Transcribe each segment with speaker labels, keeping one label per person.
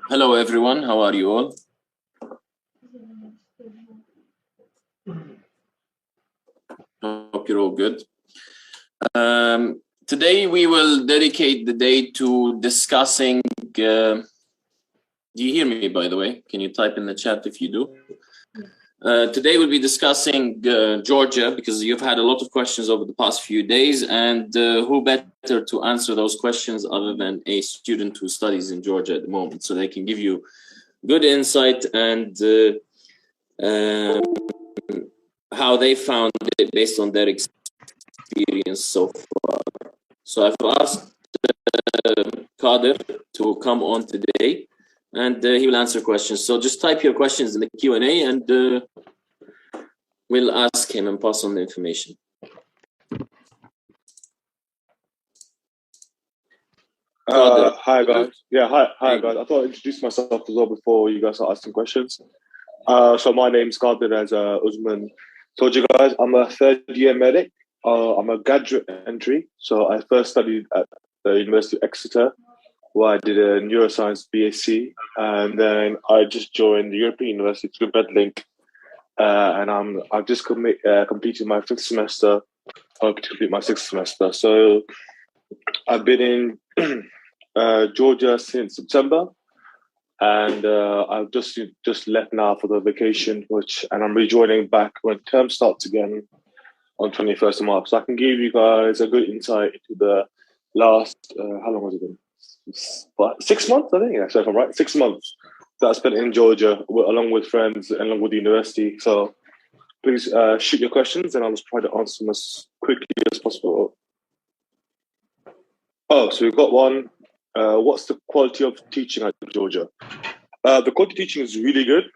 Speaker 1: Hello everyone, how are you all? Hope you're all good. Today we will dedicate the day to discussing, do you hear me by the way? Can you type in the chat if you do? Today we'll be discussing Georgia, because you've had a lot of questions over the past few days, and who better to answer those questions other than a student who studies in Georgia at the moment, so they can give you good insight and how they found it based on their experience so far. So I've asked Qadir to come on today, and he will answer questions. So just type your questions in the Q&A, and we'll ask him and pass on the information.
Speaker 2: Hi guys. Yeah, hi guys. I thought I'd introduce myself as well before you guys start asking questions. So my name's Qadir, as Usman told you guys. I'm a third-year medic. I'm a graduate entry. So I first studied at the University of Exeter, where I did a neuroscience BSc, and then I just joined the European University through Medlink, and I've just completed my 5th semester. I hope to complete my 6th semester. So I've been in Georgia since September, and I've just left now for the vacation, and I'm rejoining back when term starts again on 21st of March. So I can give you guys a good insight into the last, how long has it been? 6 months, I think. Yeah, so if I'm right, 6 months that I spent in Georgia along with friends and along with the university. So please shoot your questions, and I'll just try to answer them as quickly as possible. Oh, so we've got one. What's the quality of teaching at Georgia? The quality of teaching is really good.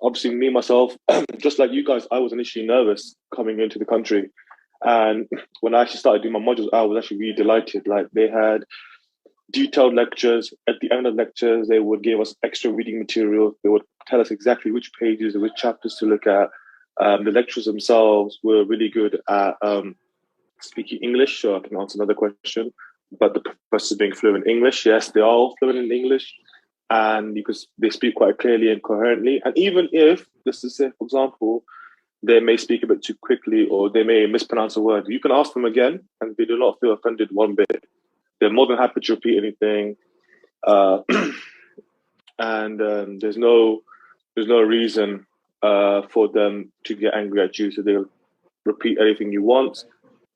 Speaker 2: Obviously, me, myself, just like you guys, I was initially nervous coming into the country. And when I actually started doing my modules, I was actually really delighted. Like, they had detailed lectures. At the end of lectures, they would give us extra reading material. They would tell us exactly which pages and which chapters to look at. The lecturers themselves were really good at speaking English, so I can answer another question. But the professors being fluent in English, yes, they are all fluent in English, and because they speak quite clearly and coherently. And even if, just to say, for example, they may speak a bit too quickly or they may mispronounce a word, you can ask them again, and they do not feel offended one bit. They're more than happy to repeat anything, and there's no reason for them to get angry at you. So they'll repeat anything you want.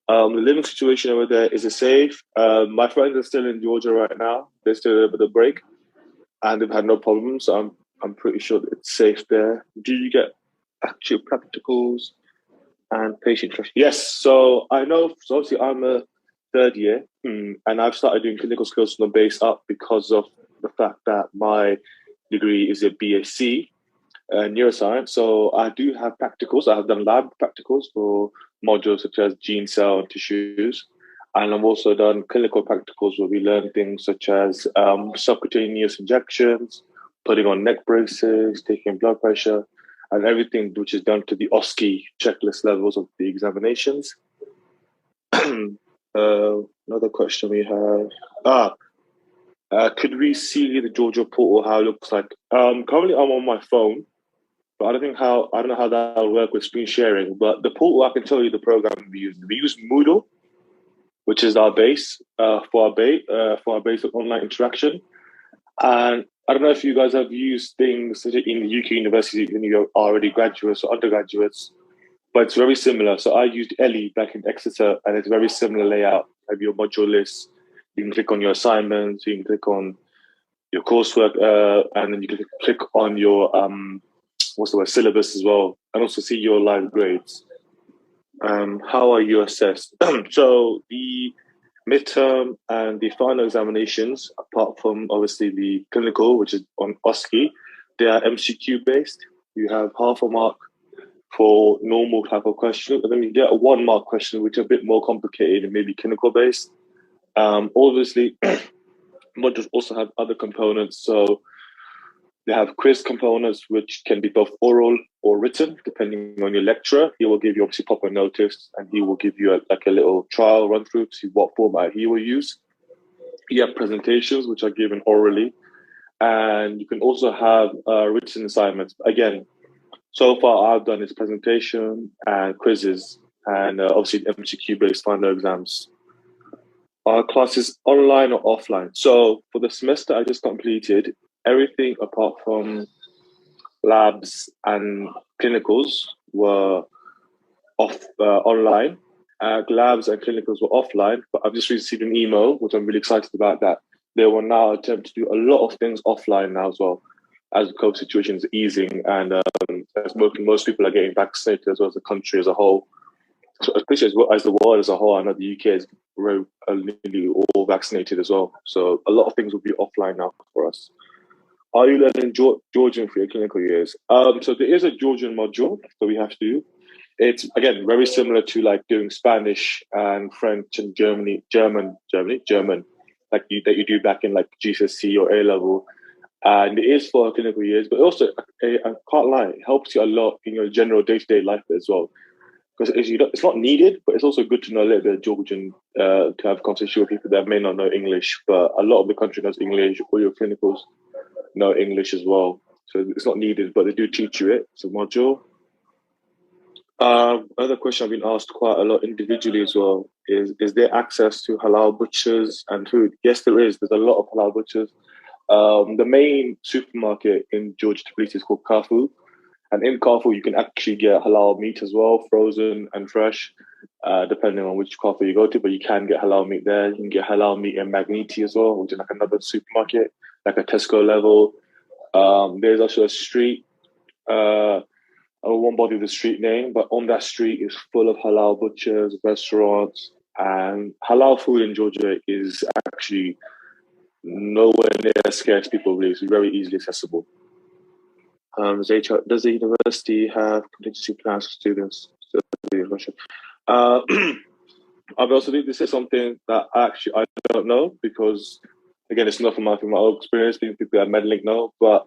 Speaker 2: The living situation over there is safe. My friends are still in Georgia right now. They're still over the break, and they've had no problems. So I'm pretty sure that it's safe there. Do you get actual practicals and patient trust? Yes. So I know. So obviously, I'm a third year, and I've started doing clinical skills from the base up because of the fact that my degree is a BSc neuroscience. So I do have practicals. I have done lab practicals for modules such as gene, cell, and tissues. And I've also done clinical practicals where we learn things such as subcutaneous injections, putting on neck braces, taking blood pressure, and everything which is done to the OSCE checklist levels of the examinations. Another question we have. Could we see the Georgia portal, how it looks like? Currently, I'm on my phone, but I don't know how that will work with screen sharing. But the portal, I can tell you the program we use. We use Moodle, which is our base for our base of online interaction. And I don't know if you guys have used things in the UK university when you're already graduates or undergraduates, but it's very similar. So I used Ellie back in Exeter, and it's a very similar layout. You have your module list. You can click on your assignments. You can click on your coursework, and then you can click on your syllabus as well, and also see your live grades. How are you assessed? So the midterm and the final examinations, apart from obviously the clinical, which is on OSCE, they are MCQ based. You have half a mark for normal type of question, and then you get a 1 mark question, which are a bit more complicated and maybe clinical based. Obviously, modules also have other components. So they have quiz components, which can be both oral or written, depending on your lecturer. He will give you obviously proper notice, and he will give you a little trial run through to see what format he will use. You have presentations, which are given orally, and you can also have written assignments. Again, so far I've done is presentation and quizzes, and obviously MCQ-based final exams. Our classes online or offline. So for the semester I just completed, everything apart from labs and clinicals were online. Labs and clinicals were offline, but I've just received an email, which I'm really excited about, that they will now attempt to do a lot of things offline now as well, as the COVID situation is easing, and as most people are getting vaccinated as well as the country as a whole. So especially as the world as a whole, I know the UK is nearly all vaccinated as well. So a lot of things will be offline now for us. Are you learning Georgian for your clinical years? So there is a Georgian module that we have to do. It's, again, very similar to like doing Spanish and French and German, like that you do back in like GCSE or A level. And it is for clinical years, but also, I can't lie, it helps you a lot in your general day-to-day life as well. Because it's not needed, but it's also good to know a little bit of Georgian to have conversation with people that may not know English. But a lot of the country knows English. All your clinicals know English as well. So it's not needed, but they do teach you it. It's a module. Another question I've been asked quite a lot individually as well is there access to halal butchers and food? Yes, there is. There's a lot of halal butchers. The main supermarket in Georgia, Tbilisi, is called Carrefour. And in Carrefour, you can actually get halal meat as well, frozen and fresh, depending on which Carrefour you go to. But you can get halal meat there. You can get halal meat in Magniti as well, which is like another supermarket, like a Tesco level. There's also a street. I won't bother with the street name, but on that street is full of halal butchers, restaurants, and halal food in Georgia is actually nowhere near as scarce people believe. It's very easily accessible. Does the university have contingency plans for students in Russia? I've also this is something that I don't know, because again, it's not from my own experience. People at Medlink know, but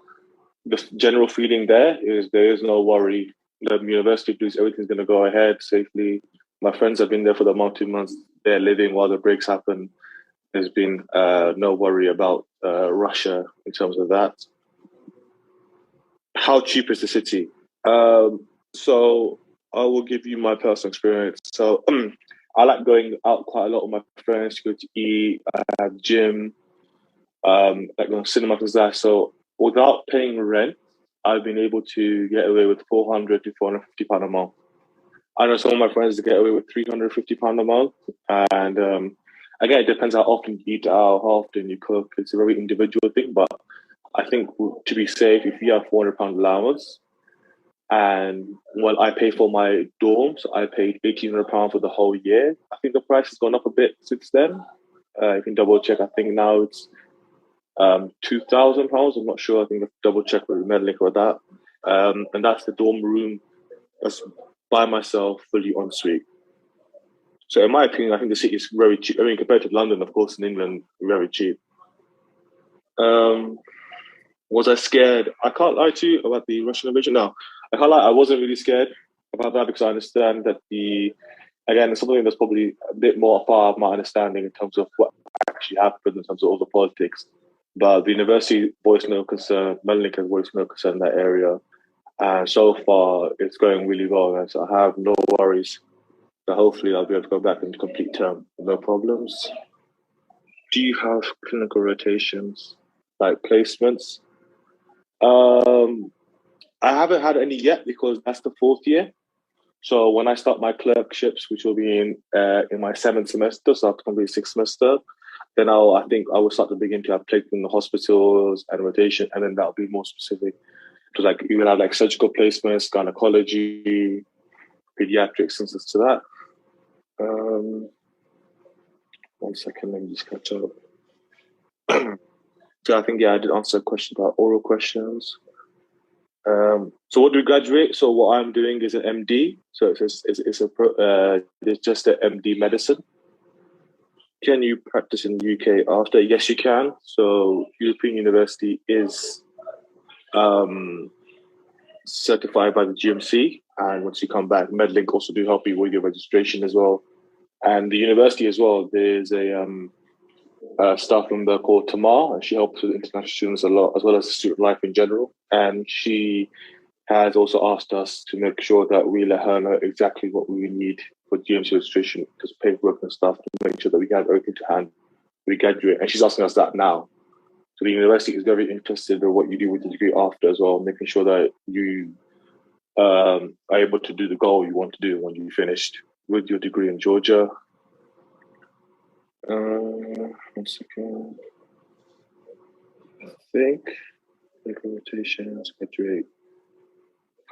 Speaker 2: the general feeling there is no worry. The university believes everything's going to go ahead safely. My friends have been there for the months. They're living while the breaks happen. There's been no worry about Russia in terms of that. How cheap is the city? So I will give you my personal experience. So I like going out quite a lot with my friends to go to eat. I have gym, like going to cinema, things like that. So without paying rent, I've been able to get away with £400 to £450 a month. I know some of my friends get away with £350 a month. And again, it depends how often you eat out, how often you cook. It's a very individual thing. But I think to be safe, if you have £400 allowance, and when I pay for my dorm, so I paid £1,800 for the whole year. I think the price has gone up a bit since then. You can double check. I think now it's £2,000. I'm not sure. I think I have to double check with Medlink or that. And that's the dorm room that's by myself, fully en suite. So in my opinion, I think the city is very cheap. I mean, compared to London, of course, in England, very cheap. Was I scared? I can't lie to you about the Russian invasion. No, I can't lie. I wasn't really scared about that, because I understand that again, it's something that's probably a bit more far of my understanding in terms of what actually happened in terms of all the politics. But the university voiced no concern. Medlink has voiced no concern in that area. And so far, it's going really well. And so I have no worries. So hopefully I'll be able to go back and complete term. No problems. Do you have clinical rotations, like placements? I haven't had any yet, because that's the 4th year. So when I start my clerkships, which will be in my 7th semester, so after complete 6th semester, then I think I will start to begin to have placement in the hospitals and rotation, and then that'll be more specific. So like you will have like surgical placements, gynecology, pediatrics, and stuff to that. 1 second, let me just catch up. So I think I did answer a question about oral questions. So what do we graduate? So what I'm doing is an MD. So it's just an MD medicine. Can you practice in the UK after? Yes, you can. So European University is certified by the GMC, and once you come back, Medlink also do help you with your registration as well. And the university as well, there's a staff member called Tamar, and she helps with international students a lot, as well as student life in general. And she has also asked us to make sure that we let her know exactly what we need for GMC registration, because paperwork and stuff, to make sure that we have everything to hand when we graduate. And she's asking us that now. So the university is very interested in what you do with the degree after as well, making sure that you are able to do the goal you want to do when you finished with your degree in Georgia. 1 second. I think implementations, graduate.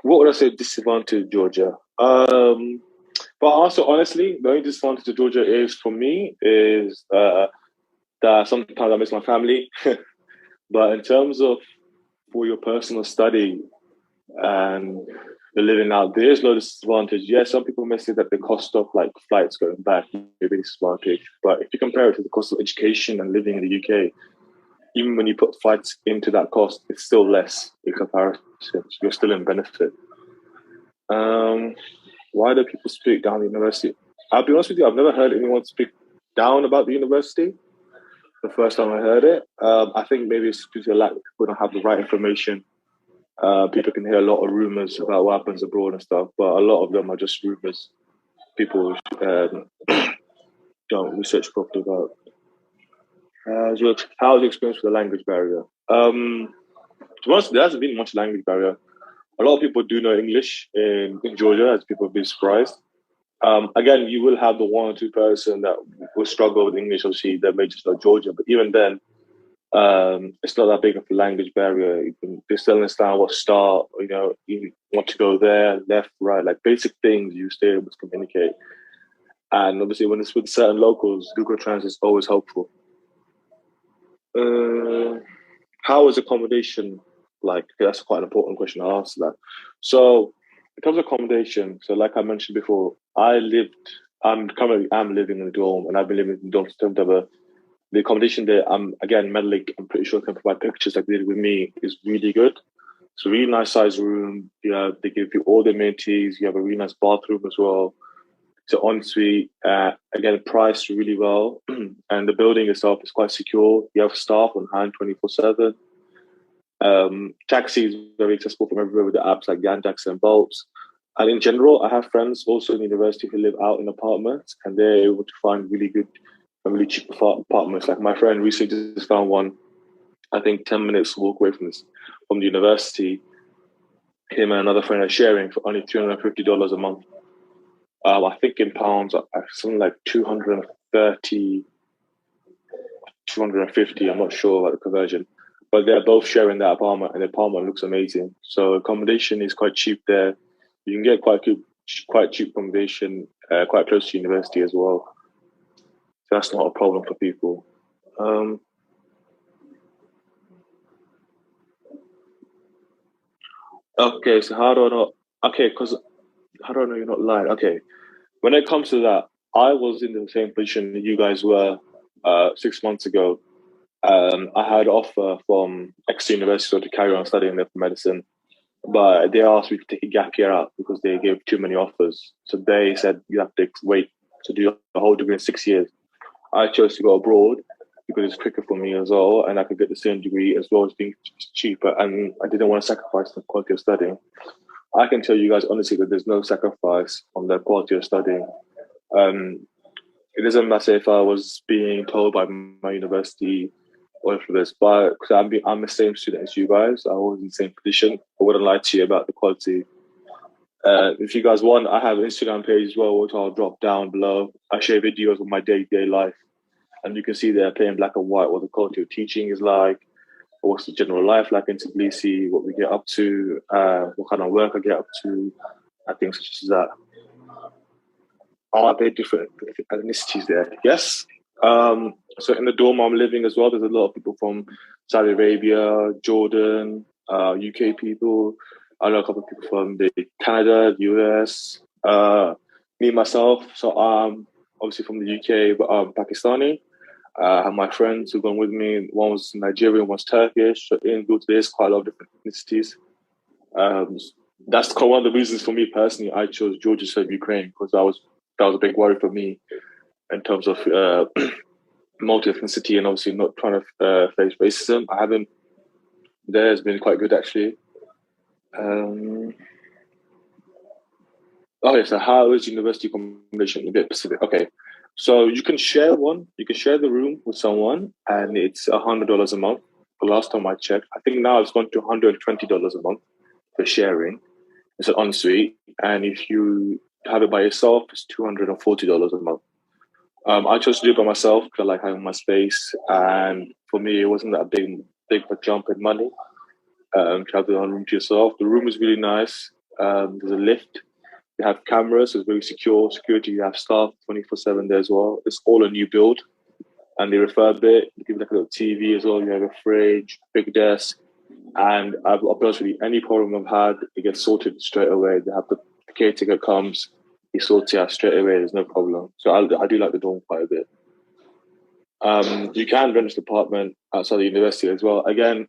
Speaker 2: What would I say disadvantage Georgia? But also honestly, the only disadvantage of Georgia is for me is that sometimes I miss my family. But in terms of for your personal study and the living out, there is no disadvantage. Yes, some people may say that the cost of like flights going back may be a disadvantage. But if you compare it to the cost of education and living in the UK, even when you put flights into that cost, it's still less in comparison. So you're still in benefit. Why do people speak down the university? I'll be honest with you, I've never heard anyone speak down about the university. The first time I heard it, I think maybe it's because people don't have the right information. People can hear a lot of rumors about what happens abroad and stuff, but a lot of them are just rumors. People don't research properly about. How's the experience with the language barrier? To be honest, there hasn't been much language barrier. A lot of people do know English in Georgia, as people be surprised. Again, you will have the one or two person that will struggle with English, obviously, that may just know Georgia. But even then, it's not that big of a language barrier. They still understand what start, you want to go there, left, right, like basic things you stay able to communicate. And obviously, when it's with certain locals, Google Translate is always helpful. How is accommodation like? That's quite an important question. I'll answer that. So, in terms of accommodation, so like I mentioned before, I'm currently living in a dorm, and I've been living in a dorm since September. The accommodation there, again, Medlink, I'm pretty sure can provide pictures like they did with me, is really good. It's a really nice size room. Yeah, they give you all the amenities. You have a really nice bathroom as well. It's an ensuite. Again, priced really well. And the building itself is quite secure. You have staff on hand 24/7. Taxi is very accessible from everywhere with the apps like Yandex and Bolts. And in general, I have friends also in university who live out in apartments, and they're able to find really good and really cheap apartments. Like my friend recently just found one, I think 10 minutes walk away from the university. Him and another friend are sharing for only $350 a month. I think in pounds, something like 230, 250. I'm not sure about the conversion, but they're both sharing that apartment, and the apartment looks amazing. So accommodation is quite cheap there. You can get quite cheap accommodation, quite close to university as well. So that's not a problem for people. Okay, so how do I know? Okay, because how do I know you're not lying? Okay, when it comes to that, I was in the same position that you guys were 6 months ago. I had an offer from Exeter University to carry on studying there for medicine, but they asked me to take a gap year out because they gave too many offers. So they said you have to wait to do a whole degree in 6 years. I chose to go abroad because it's quicker for me as well, and I could get the same degree as well as being cheaper. And I didn't want to sacrifice the quality of studying. I can tell you guys honestly that there's no sacrifice on the quality of studying. It doesn't matter if I was being told by my university or for this, but because I'm the same student as you guys, I was in the same position. I wouldn't lie to you about the quality. If you guys want, I have an Instagram page as well, which I'll drop down below. I share videos of my day-to-day life, and you can see there plain black and white what the quality of teaching is like, what's the general life like in Tbilisi, what we get up to, what kind of work I get up to, and things such as that. Are there different ethnicities there? Yes. So in the dorm I'm living as well, there's a lot of people from Saudi Arabia, Jordan, UK people. I know a couple of people from Canada, US, me myself. So I'm obviously from the UK, but I'm Pakistani. I have my friends who've gone with me. One was Nigerian, one's Turkish. So in Georgia, there's quite a lot of different ethnicities. That's one of the reasons for me personally. I chose Georgia instead of Ukraine because that was a big worry for me in terms of multi-ethnicity and obviously not trying to face racism. I haven't. There has been quite good actually. Okay, so how is university accommodation a bit specific? Okay, so you can share one. You can share the room with someone, and it's $100 a month. The last time I checked, I think now it's gone to $120 a month for sharing. It's an ensuite, and if you have it by yourself, it's $240 a month. I chose to do it by myself because I like having my space, and for me, it wasn't that big of a jump in money. To have the room to yourself. The room is really nice. There's a lift. You have cameras, so it's very secure. Security, you have staff 24/7 there as well. It's all a new build, and they refurb it. You give like a little TV as well. You have a fridge, big desk, and I'll be honest with you, any problem I've had, it gets sorted straight away. They have the caretaker comes, he sorts it out straight away. There's no problem. So I do like the dorm quite a bit. You can rent an apartment outside the university as well. Again,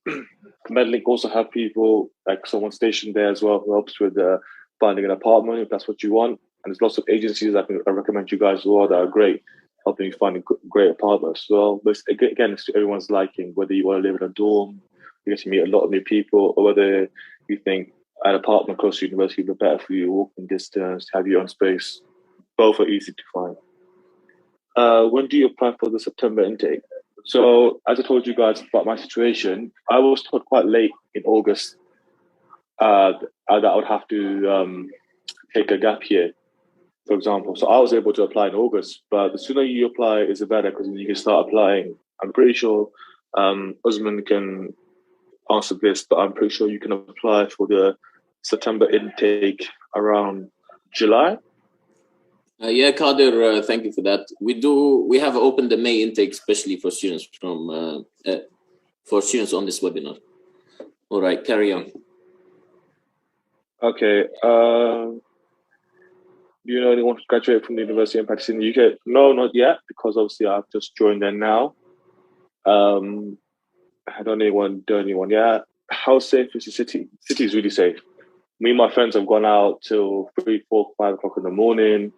Speaker 2: Medlink also have people, like someone stationed there as well, who helps with finding an apartment if that's what you want. And there's lots of agencies I recommend you guys as well that are great, helping you find a great apartment as well. But again, it's to everyone's liking, whether you want to live in a dorm, you get to meet a lot of new people, or whether you think an apartment close to university would be better for you, walking distance, have your own space. Both are easy to find. When do you apply for the September intake? So, as I told you guys about my situation, I was told quite late in August that I would have to take a gap year, for example. So, I was able to apply in August, but the sooner you apply is the better because then you can start applying. I'm pretty sure Usman can answer this, but I'm pretty sure you can apply for the September intake around July.
Speaker 1: Yeah, Qadir, thank you for that. We have opened the May intake, especially for students on this webinar. All right, carry on.
Speaker 2: Okay. Do you know anyone who's graduated from the university in Pakistan in the UK? No, not yet, because obviously I've just joined there now. I don't know anyone yet. How safe is the city? The city is really safe. Me and my friends have gone out till 3, 4, 5 o'clock in the morning.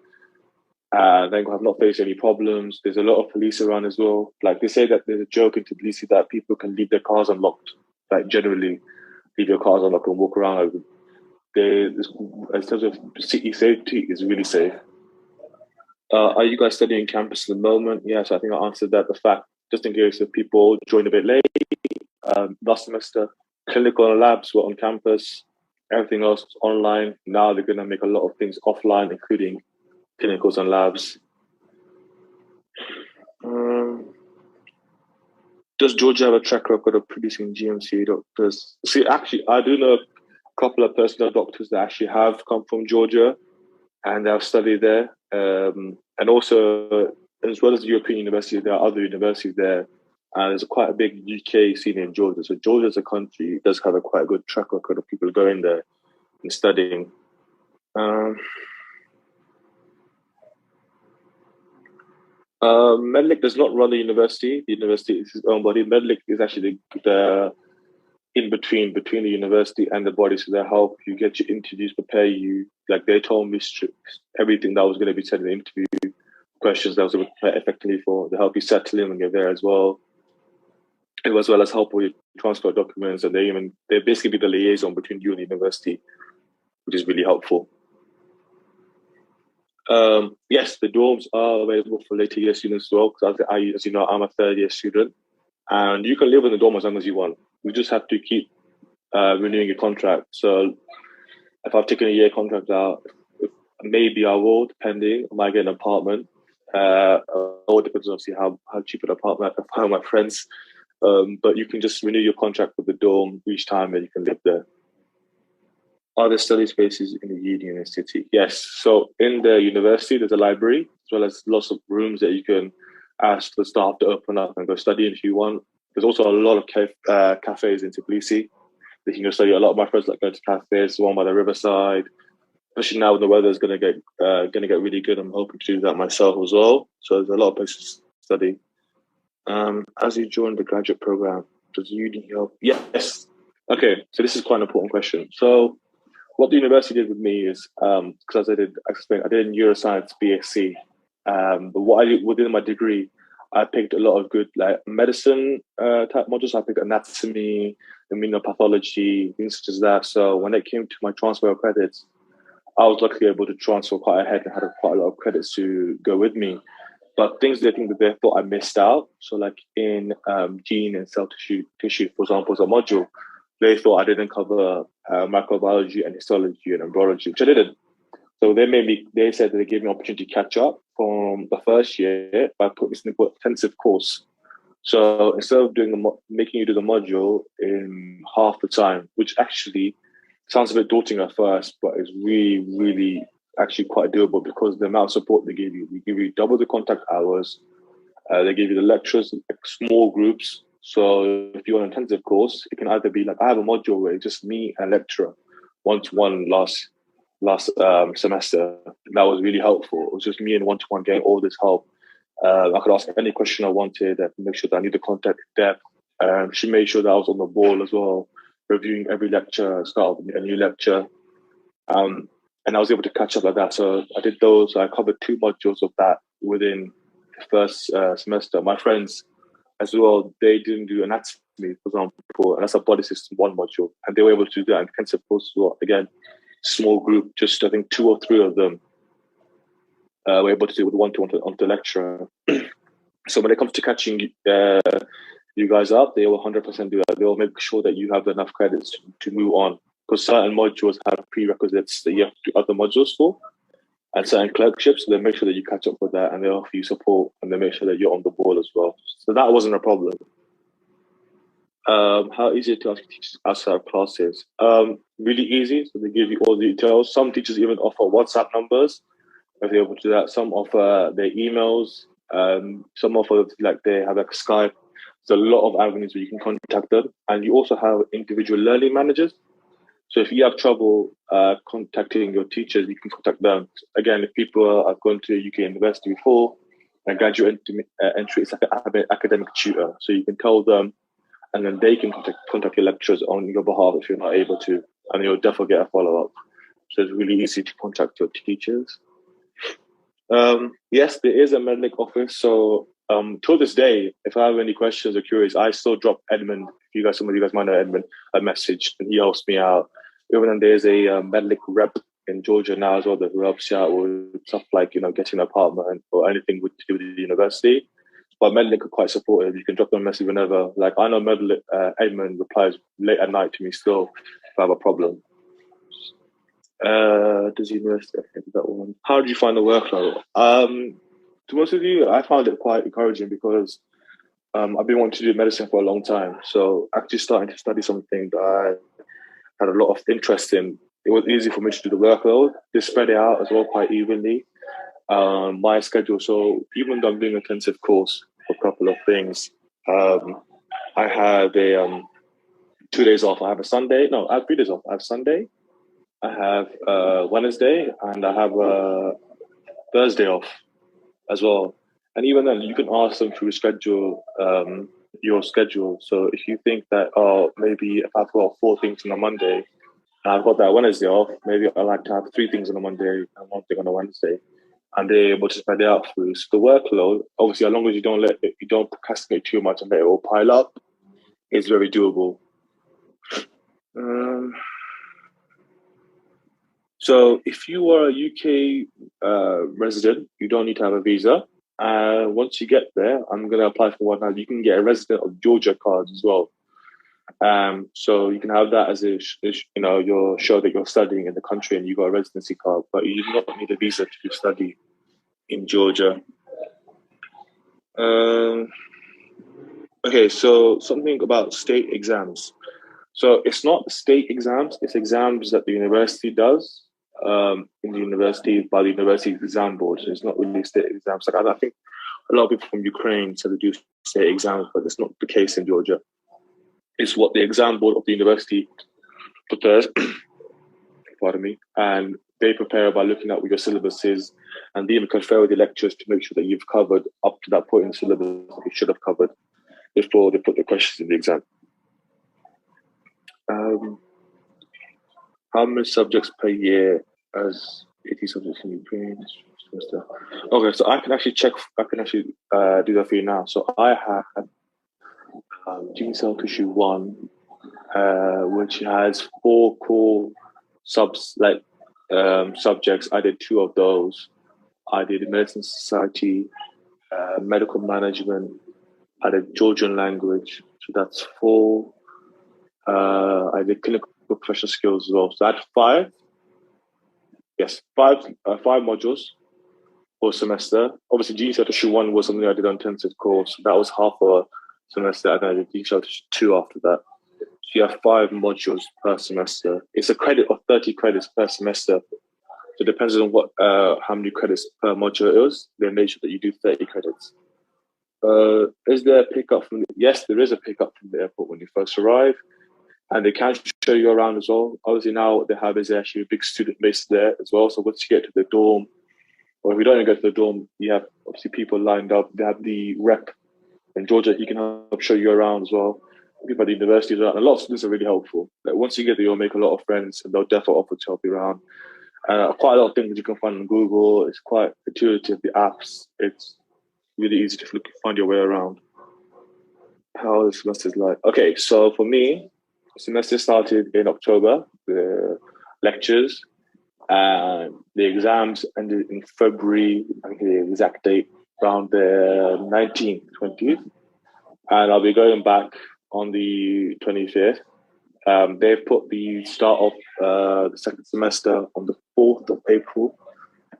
Speaker 2: Then have not faced any problems. There's a lot of police around as well. Like they say that there's a joke in Tbilisi that people can leave their cars unlocked. Like generally, leave your cars unlocked and walk around. In terms of city safety, is really safe. Are you guys studying campus at the moment? Yes, I think I answered that. The fact, just in case if people join a bit late, last semester, clinical labs were on campus. Everything else was online. Now they're going to make a lot of things offline, including clinicals and labs. Does Georgia have a track record of producing GMC doctors? See, actually, I do know a couple of personal doctors that actually have come from Georgia and have studied there. And also, as well as the European University, there are other universities there. And there's quite a big UK scene in Georgia. So Georgia as a country does have a quite a good track record of people going there and studying. Medlink does not run the university. The university is its own body. Medlink is actually the in between the university and the body. So they help you get your interviews, prepare you. Like they told me everything that was going to be said in the interview, questions that was going to prepare effectively for. They help you settle in when you're there as well. As well as help with your transport documents, and they basically be the liaison between you and the university, which is really helpful. Yes, the dorms are available for later year students as well. Because as you know, I'm a third year student, and you can live in the dorm as long as you want. You just have to keep renewing your contract. So, if I've taken a year contract out, maybe I will, depending. I might get an apartment. It all depends, obviously, how cheap an apartment I can find my friends. But you can just renew your contract with the dorm each time, and you can live there. Are there study spaces in the university? Yes. So in the university, there's a library, as well as lots of rooms that you can ask the staff to open up and go study in if you want. There's also a lot of cafes in Tbilisi that you can go study. A lot of my friends like going to cafes, the one by the riverside. Especially now when the weather is going to get really good, I'm hoping to do that myself as well. So there's a lot of places to study. As you join the graduate program, does uni help? Yes. Okay. So this is quite an important question. So what the university did with me is, because I did neuroscience BSc, but what I did within my degree, I picked a lot of good like medicine type modules. I picked anatomy, immunopathology, things such as that. So when it came to my transfer of credits, I was luckily able to transfer quite ahead and had quite a lot of credits to go with me. But things they think that they thought I missed out. So like in gene and cell tissue, for example, as a module, they thought I didn't cover microbiology and histology and embryology, which I didn't. So they said that they gave me an opportunity to catch up from the first year by putting this in an intensive course. So instead of making you do the module in half the time, which actually sounds a bit daunting at first, but it's really, really actually quite doable because the amount of support they give you double the contact hours. They give you the lectures, like small groups. So if you're on an intensive course, it can either be like I have a module where it's just me and a lecturer, one-to-one last semester. That was really helpful. It was just me and one-to-one getting all this help. I could ask any question I wanted and make sure that I knew the content in depth. She made sure that I was on the ball as well, reviewing every lecture, start of a new lecture. And I was able to catch up like that. So I did those. I covered 2 modules of that within the first semester. My friends as well, they didn't do anatomy, for example, and that's a body system 1 module. And they were able to do that in intensive course as well. Again, small group, just I think 2 or 3 of them were able to do it with one-to-one on the lecturer. So when it comes to catching you guys up, they will 100% do that. They will make sure that you have enough credits to move on. Because certain modules have prerequisites that you have to do other modules for, and certain clerkships, so they make sure that you catch up with that, and they offer you support, and they make sure that you're on the ball as well. So that wasn't a problem. How easy to ask teachers outside of classes? Really easy. So they give you all the details. Some teachers even offer WhatsApp numbers if they're able to do that. Some offer their emails. Some offer like they have like Skype. There's a lot of avenues where you can contact them, and you also have individual learning managers. So if you have trouble contacting your teachers, you can contact them. Again, if people have gone to UK University before and graduate entry, it's like an academic tutor. So you can tell them, and then they can contact your lecturers on your behalf if you're not able to, and you'll definitely get a follow-up. So it's really easy to contact your teachers. Yes, there is a Medlink office. So till this day, if I have any questions or queries, I still drop Edmund. If some of you guys might know Edmund, a message, and he helps me out. Even then, there's a Medlink rep in Georgia now as well who helps you out with stuff like getting an apartment or anything to do with the university. But Medlink are quite supportive. You can drop them a message whenever. Like I know Edmund replies late at night to me still if I have a problem. Does university affect that one? How did you find the workload? To be honest with you, I found it quite encouraging because I've been wanting to do medicine for a long time. So actually starting to study something that I had a lot of interest in, it was easy for me to do the workload. They spread it out as well quite evenly. My schedule. So even though I'm doing an intensive course for a couple of things, I have a 2 days off. I have a Sunday. No, I have 3 days off. I have Sunday. I have Wednesday, and I have Thursday off as well. And even then, you can ask them to reschedule your schedule. So if you think that, maybe if I've got 4 things on a Monday, and I've got that Wednesday off, maybe I like to have 3 things on a Monday and 1 thing on a Wednesday, and they're able to spread it out for you. So the workload, obviously, as long as you don't procrastinate too much and let it all pile up, is very doable. So if you are a UK resident, you don't need to have a visa. Once you get there, I'm going to apply for one now. You can get a resident of Georgia card as well. So you can have that as your show that you're studying in the country and you got a residency card, but you do not need a visa to study in Georgia. Okay, so something about state exams. So it's not state exams, it's exams that the university does in the university by the university exam board. So it's not really state exams. Like I think a lot of people from Ukraine said they do state exams, but it's not the case in Georgia. It's what the exam board of the university prepares, pardon me, and they prepare by looking at what your syllabus is, and they even confer with the lecturers to make sure that you've covered up to that point in the syllabus that you should have covered before they put the questions in the exam. How many subjects per year as 80 subjects in Ukraine? semester. Okay, so I can actually check. I can actually do that for you now. So I had GCL Tissue 1, which has 4 core subjects. I did 2 of those. I did Medicine Society, Medical Management. I did Georgian language, so that's 4. I did clinical professional skills as well. So I had 5. Yes, 5 modules for semester. Obviously, GCL Tissue 1 was something I did on intensive course. That was half a semester, and then I did GCL Tissue 2 after that. So you have 5 modules per semester. It's a credit of 30 credits per semester. So it depends on what how many credits per module it is. They make sure that you do 30 credits. Is there a pickup from? Yes, there is a pickup from the airport when you first arrive, and they can show you around as well. Obviously, now what they have is actually a big student base there as well. So once you get to the dorm, or if you don't even get to the dorm, you have obviously people lined up. They have the rep in Georgia. He can help show you around as well. People at the universities around. A lot of students are really helpful. Like once you get there, you'll make a lot of friends, and they'll definitely offer to help you around. Quite a lot of things you can find on Google. It's quite intuitive. The apps. It's really easy to find your way around. How the semester's like? Okay, so for me, semester started in October. The lectures and the exams ended in February. I think the exact date around the 19th, 20th, and I'll be going back on the 25th. They've put the start of the second semester on the 4th of April,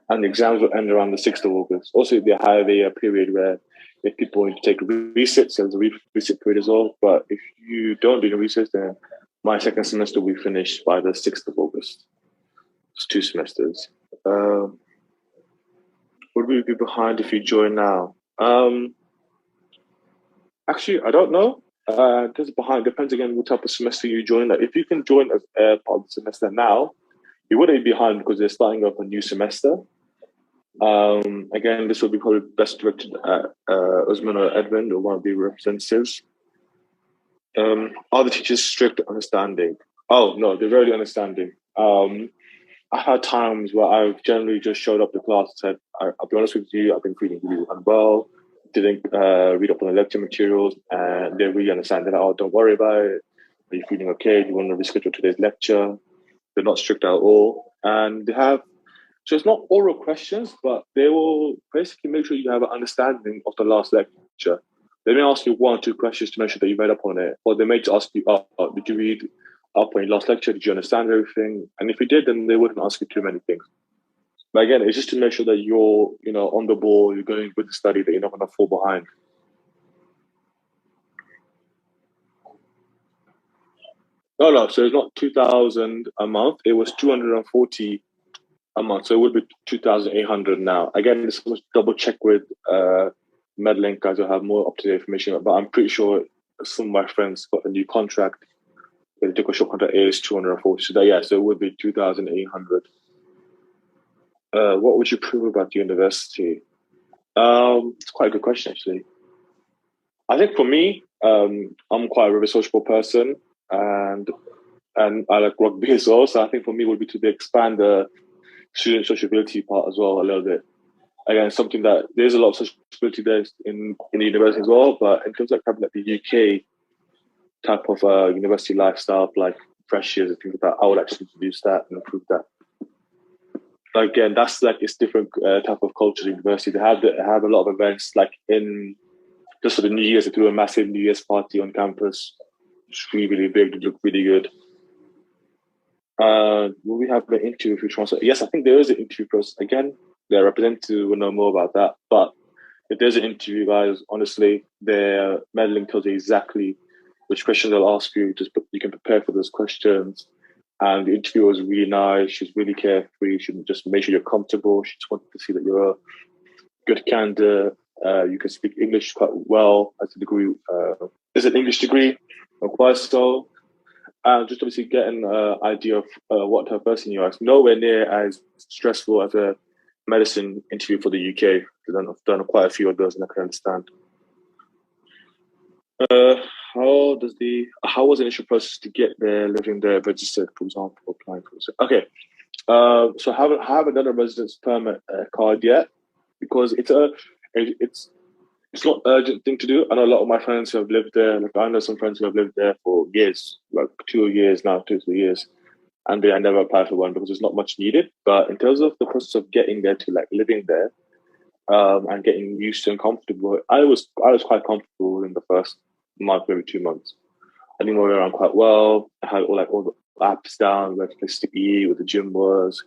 Speaker 2: and the exams will end around the 6th of August. Also, they have a period where if people need to take resits, there's a resit period as well. But if you don't do the resits, then my second semester will be finished by the 6th of August. It's 2 semesters. Would we be behind if you join now? Actually, I don't know. This behind depends again what type of semester you join. Like if you can join as part of the semester now, you wouldn't be behind because they're starting up a new semester. Again, this will be probably best directed at Usman or Edmund or one of the representatives. Are the teachers strict at understanding? Oh no, they're very understanding. I've had times where I've generally just showed up to class and said, I'll be honest with you, I've been feeling really unwell, didn't read up on the lecture materials, and they really understand that, oh, don't worry about it. Are you feeling okay? Do you want to reschedule today's lecture? They're not strict at all. And they have, so it's not oral questions, but they will basically make sure you have an understanding of the last lecture. They may ask you 1 or 2 questions to make sure that you read up on it, or they may just ask you, did you read up on your last lecture? Did you understand everything? And if you did, then they wouldn't ask you too many things. But again, it's just to make sure that you're, on the ball, you're going with the study, that you're not going to fall behind. No, so it's not 2,000 a month. It was 240 a month. So it would be 2,800 now. Again, this must double check with Medlink, guys will have more up-to-date information. But I'm pretty sure some of my friends got a new contract. They took a short contract, is 240. So so it would be 2,800. What would you prove about the university? It's quite a good question, actually. I think for me, I'm quite a very sociable person, and I like rugby as well. So I think for me would be to expand the student sociability part as well a little bit. Again, something that there's a lot of sociability there in the university as well. But in terms of having like the UK type of university lifestyle, like freshers and things like that, I would actually introduce that and improve that. Again, that's like it's different type of culture at university. They have a lot of events like in just for the New Year's. They do a massive New Year's party on campus. It's really, really big. They look really good. Will we have an interview if we transfer? Yes, I think there is an interview process. Again, their representative will know more about that. But if there's an interview, guys, honestly, their Medlink tells you exactly which questions they'll ask you. You can prepare for those questions. And the interview was really nice. She's really carefree. She just made sure you're comfortable. She just wanted to see that you're a good candidate. You can speak English quite well as a degree. There's an English degree, quite so. Just obviously get an idea of what type of person you are. It's nowhere near as stressful as a medicine interview for the UK. I've done quite a few of those and I can understand. How was the initial process to get there, living there, registered, for example, applying for it? Okay, So I haven't done a residence permit card yet because it's not an urgent thing to do. I know a lot of my friends who have lived there. Like I know some friends who have lived there for years, like 2 years now, 2 3 years, and they never applied for one because there's not much needed. But in terms of the process of getting there to like living there, and getting used to and comfortable, I was quite comfortable in the first month, maybe 2 months. I knew my way around quite well. I had all the apps down, where to place to eat, where the gym was,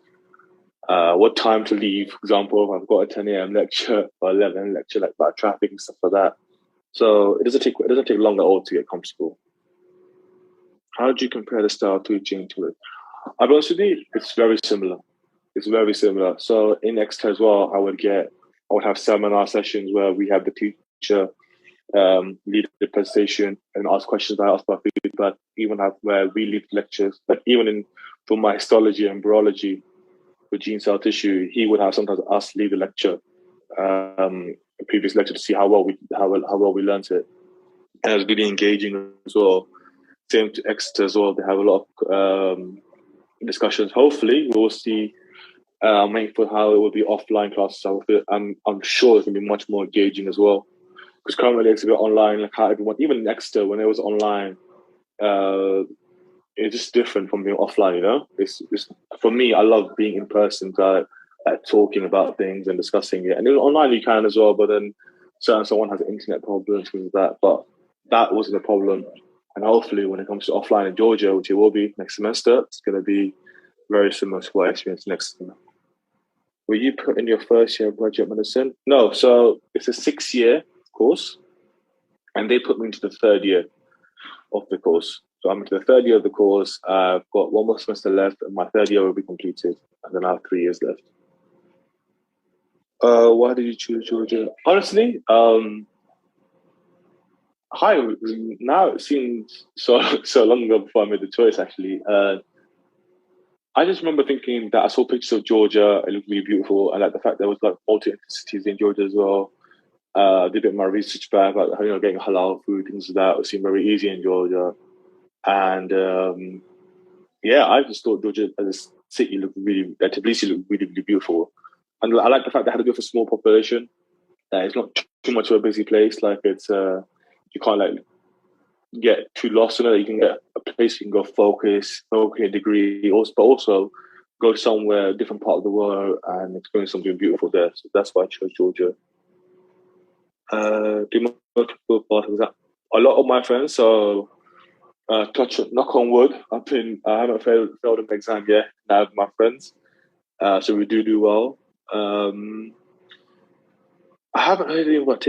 Speaker 2: what time to leave. For example, if I've got a 10 a.m. lecture or 11 lecture, like about traffic and stuff like that. So it doesn't take long at all to get comfortable. How do you compare the style of teaching to it? I'll be honest with you, it's very similar. It's very similar. So in Exeter as well, I would have seminar sessions where we have the teacher lead the presentation and ask questions. I ask about feedback. Even have where we lead lectures. But even for my histology and virology with gene cell tissue, he would have sometimes us lead the lecture, a previous lecture to see how well we learnt it. And it was really engaging as well. Same to Exeter as well. They have a lot of discussions. Hopefully, we will see. For how it will be offline classes. I'm sure it's gonna be much more engaging as well. Because currently it's a bit online, like how everyone, even in Exeter, when it was online, uh, it's just different from being offline. You know, it's for me. I love being in person, like talking about things and discussing it. And then online you can as well, but then someone has internet problems with that. But that wasn't a problem. And hopefully, when it comes to offline in Georgia, which it will be next semester, it's going to be very similar to what I experienced next semester. Were you put in your first year of graduate medicine? No, so it's a 6 year course, and they put me into the third year of the course. So I'm into the third year of the course. I've got one more semester left, and my third year will be completed, and then I have 3 years left. Why did you choose Georgia? Honestly, hi. Now it seems so long ago before I made the choice. Actually, I just remember thinking that I saw pictures of Georgia. It looked really beautiful. I like the fact there was like multi-ethnicities in Georgia as well. Did a bit of my research back about getting halal food, things like that. It seemed very easy in Georgia, and yeah, I just thought Georgia as a city looked really, Tbilisi looked really, really beautiful, and I like the fact that it had a bit of a small population. That it's not too much of a busy place. Like it's you can't like get too lost in it. You can get a place you can go focus a degree, but also go somewhere, a different part of the world, and experience something beautiful there. So that's why I chose Georgia. Do multiple part of that. A lot of my friends, so knock on wood, I haven't failed an exam yet. I have my friends, so we do well. I haven't heard anything about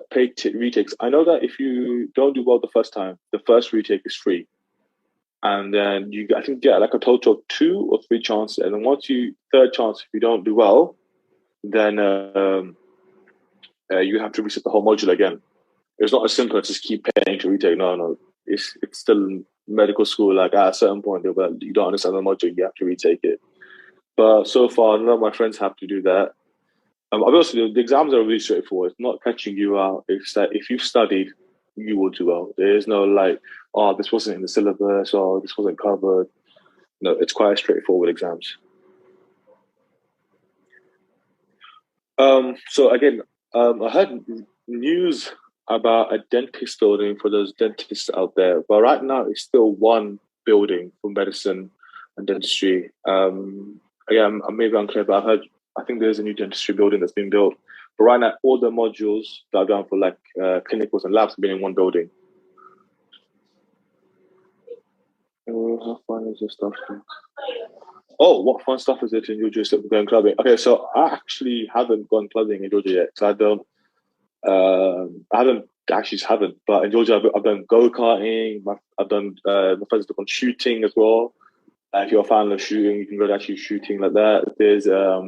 Speaker 2: paid retakes. I know that if you don't do well the first time, the first retake is free, and then I think get like a total of 2 or 3 chances, and then third chance, if you don't do well, then you have to reset the whole module again. It's not as simple as just keep paying to retake. No, it's still medical school. Like at a certain point, they'll be like, you don't understand the module, you have to retake it. But so far, none of my friends have to do that. Obviously, the exams are really straightforward. It's not catching you out. It's that if you've studied, you will do well. There is no like, oh, this wasn't in the syllabus or this wasn't covered. No, it's quite straightforward exams. So again, I heard news about a dentist building for those dentists out there, but right now it's still one building for medicine and dentistry. Again, maybe unclear, but I think there's a new dentistry building that's being built. But right now, all the modules that are done for like clinicals and labs have been in one building. How fun is your stuff? Oh, what fun stuff is it in Georgia going clubbing? Okay, so I actually haven't gone clubbing in Georgia yet. So I don't. I haven't. But in Georgia, I've done go karting. I've done. My friends have done shooting as well. If you're a fan of shooting, you can go to actually shooting like that. There's a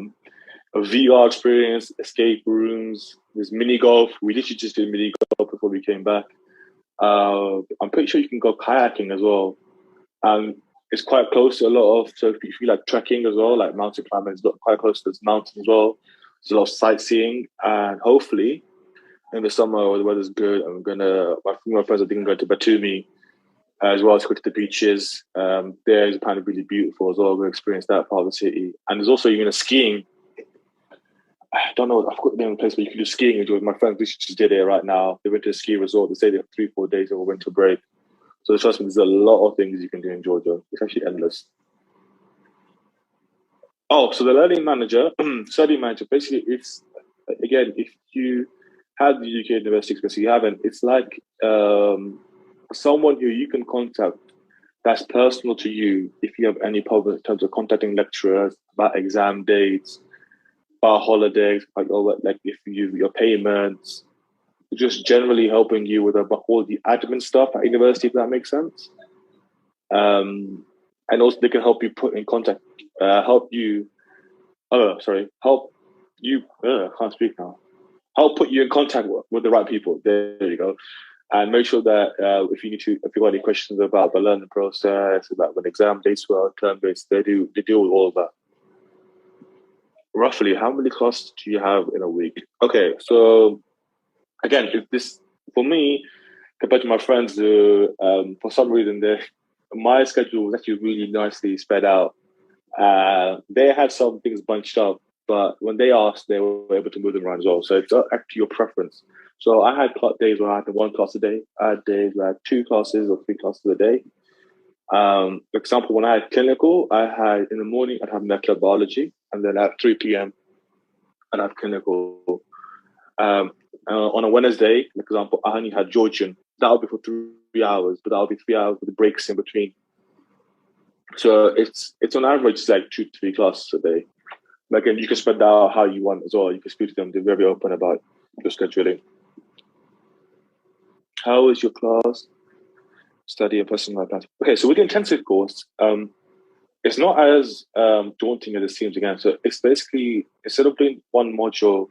Speaker 2: VR experience, escape rooms. There's mini golf. We literally just did mini golf before we came back. I'm pretty sure you can go kayaking as well. And it's quite close to a lot of, so if you like trekking as well, like mountain climbing, it's quite close to this mountain as well. There's a lot of sightseeing, and hopefully in the summer when the weather's good, my friends are thinking going to Batumi, as well as go to the beaches. There is apparently really beautiful as well. We experienced that part of the city. And there's also, skiing. I don't know, I forgot the name of the place where you can do skiing. With my friends, we just did it right now. They went to a ski resort. They stayed there for 3-4 days over winter break. So trust me, there's a lot of things you can do in Georgia. It's actually endless. Oh, so the study manager, basically it's, again, if you had the UK university experience, you haven't, it's like someone who you can contact that's personal to you if you have any problems in terms of contacting lecturers about exam dates, about holidays, like if your payments, just generally helping you with about all the admin stuff at university, if that makes sense. And also they can help you put in contact, help you can't speak now. Help put you in contact with the right people. There you go. And make sure that if you've got any questions about the learning process, about when exam dates were, term dates, they deal with all of that. Roughly, how many classes do you have in a week? Okay, so again, for me, compared to my friends who, for some reason, my schedule was actually really nicely spread out. They had some things bunched up, but when they asked, they were able to move them around as well. So it's actually your preference. So I had days where I had 1 class a day. I had days where I had 2 classes or 3 classes a day. For example, when I had clinical, in the morning, I'd have molecular biology, and then at 3 p.m., I'd have clinical. On a Wednesday, for example, I only had Georgian. That would be for 3 hours, but that would be 3 hours with the breaks in between. So it's on average, it's like 2 to 3 classes a day. Again, you can spread that out how you want as well. You can speak to them. They're very open about your scheduling. How is your class? Study and personal plans. Okay, so with the intensive course, it's not as daunting as it seems again. So it's basically, instead of doing one module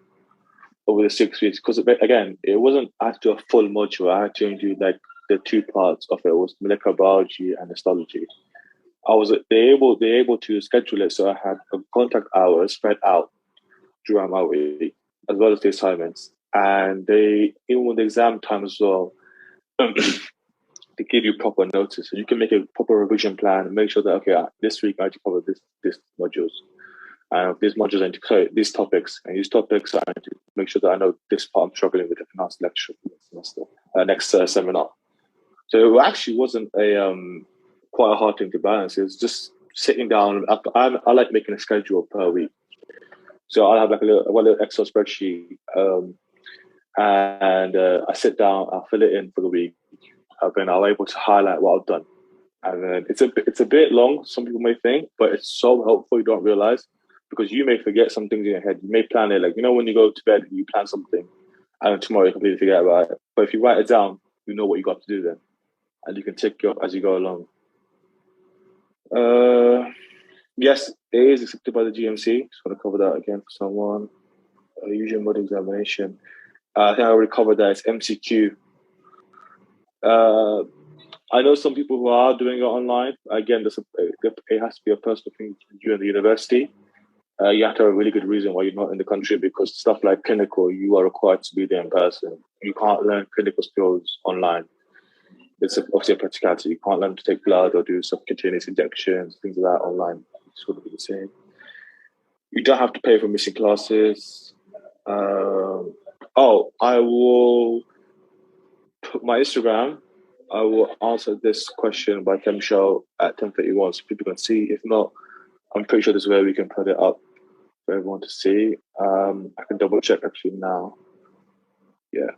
Speaker 2: over the 6 weeks, because again, it wasn't, I had to do a full module. I had to do like the 2 parts of it. It was molecular biology and histology. They're able to schedule it so I had contact hours spread out throughout my week, as well as the assignments. And even with the exam time as well, they give you proper notice. So you can make a proper revision plan and make sure that, okay, this week I need to cover this modules. These modules I need to cover these topics. And these topics I need to make sure that I know this part I'm struggling with. I can ask lecture for next semester, next seminar. So it actually wasn't quite a hard thing to balance. It's just sitting down. I like making a schedule per week. So I'll have like a little Excel spreadsheet, and I sit down, I'll fill it in for the week. Then I'm able to highlight what I've done. And then it's a bit long, some people may think, but it's so helpful you don't realize, because you may forget some things in your head. You may plan it, like, when you go to bed, you plan something, and then tomorrow you completely forget about it. But if you write it down, you know what you got to do then. And you can tick it off as you go along. Yes, it is accepted by the GMC. Just want to cover that again for someone. Usual mod examination. I think I already covered that. It's MCQ. I know some people who are doing it online. Again, it has to be a personal thing during the university. You have to have a really good reason why you're not in the country, because stuff like clinical, you are required to be there in person. You can't learn clinical skills online. It's obviously a practicality. You can't learn to take blood or do subcutaneous injections, things like that online. It's going to be the same. You don't have to pay for missing classes. I will put my Instagram. I will answer this question by Show at 10:31 so people can see. If not, I'm pretty sure there's a way we can put it up for everyone to see. I can double check actually now. Yeah.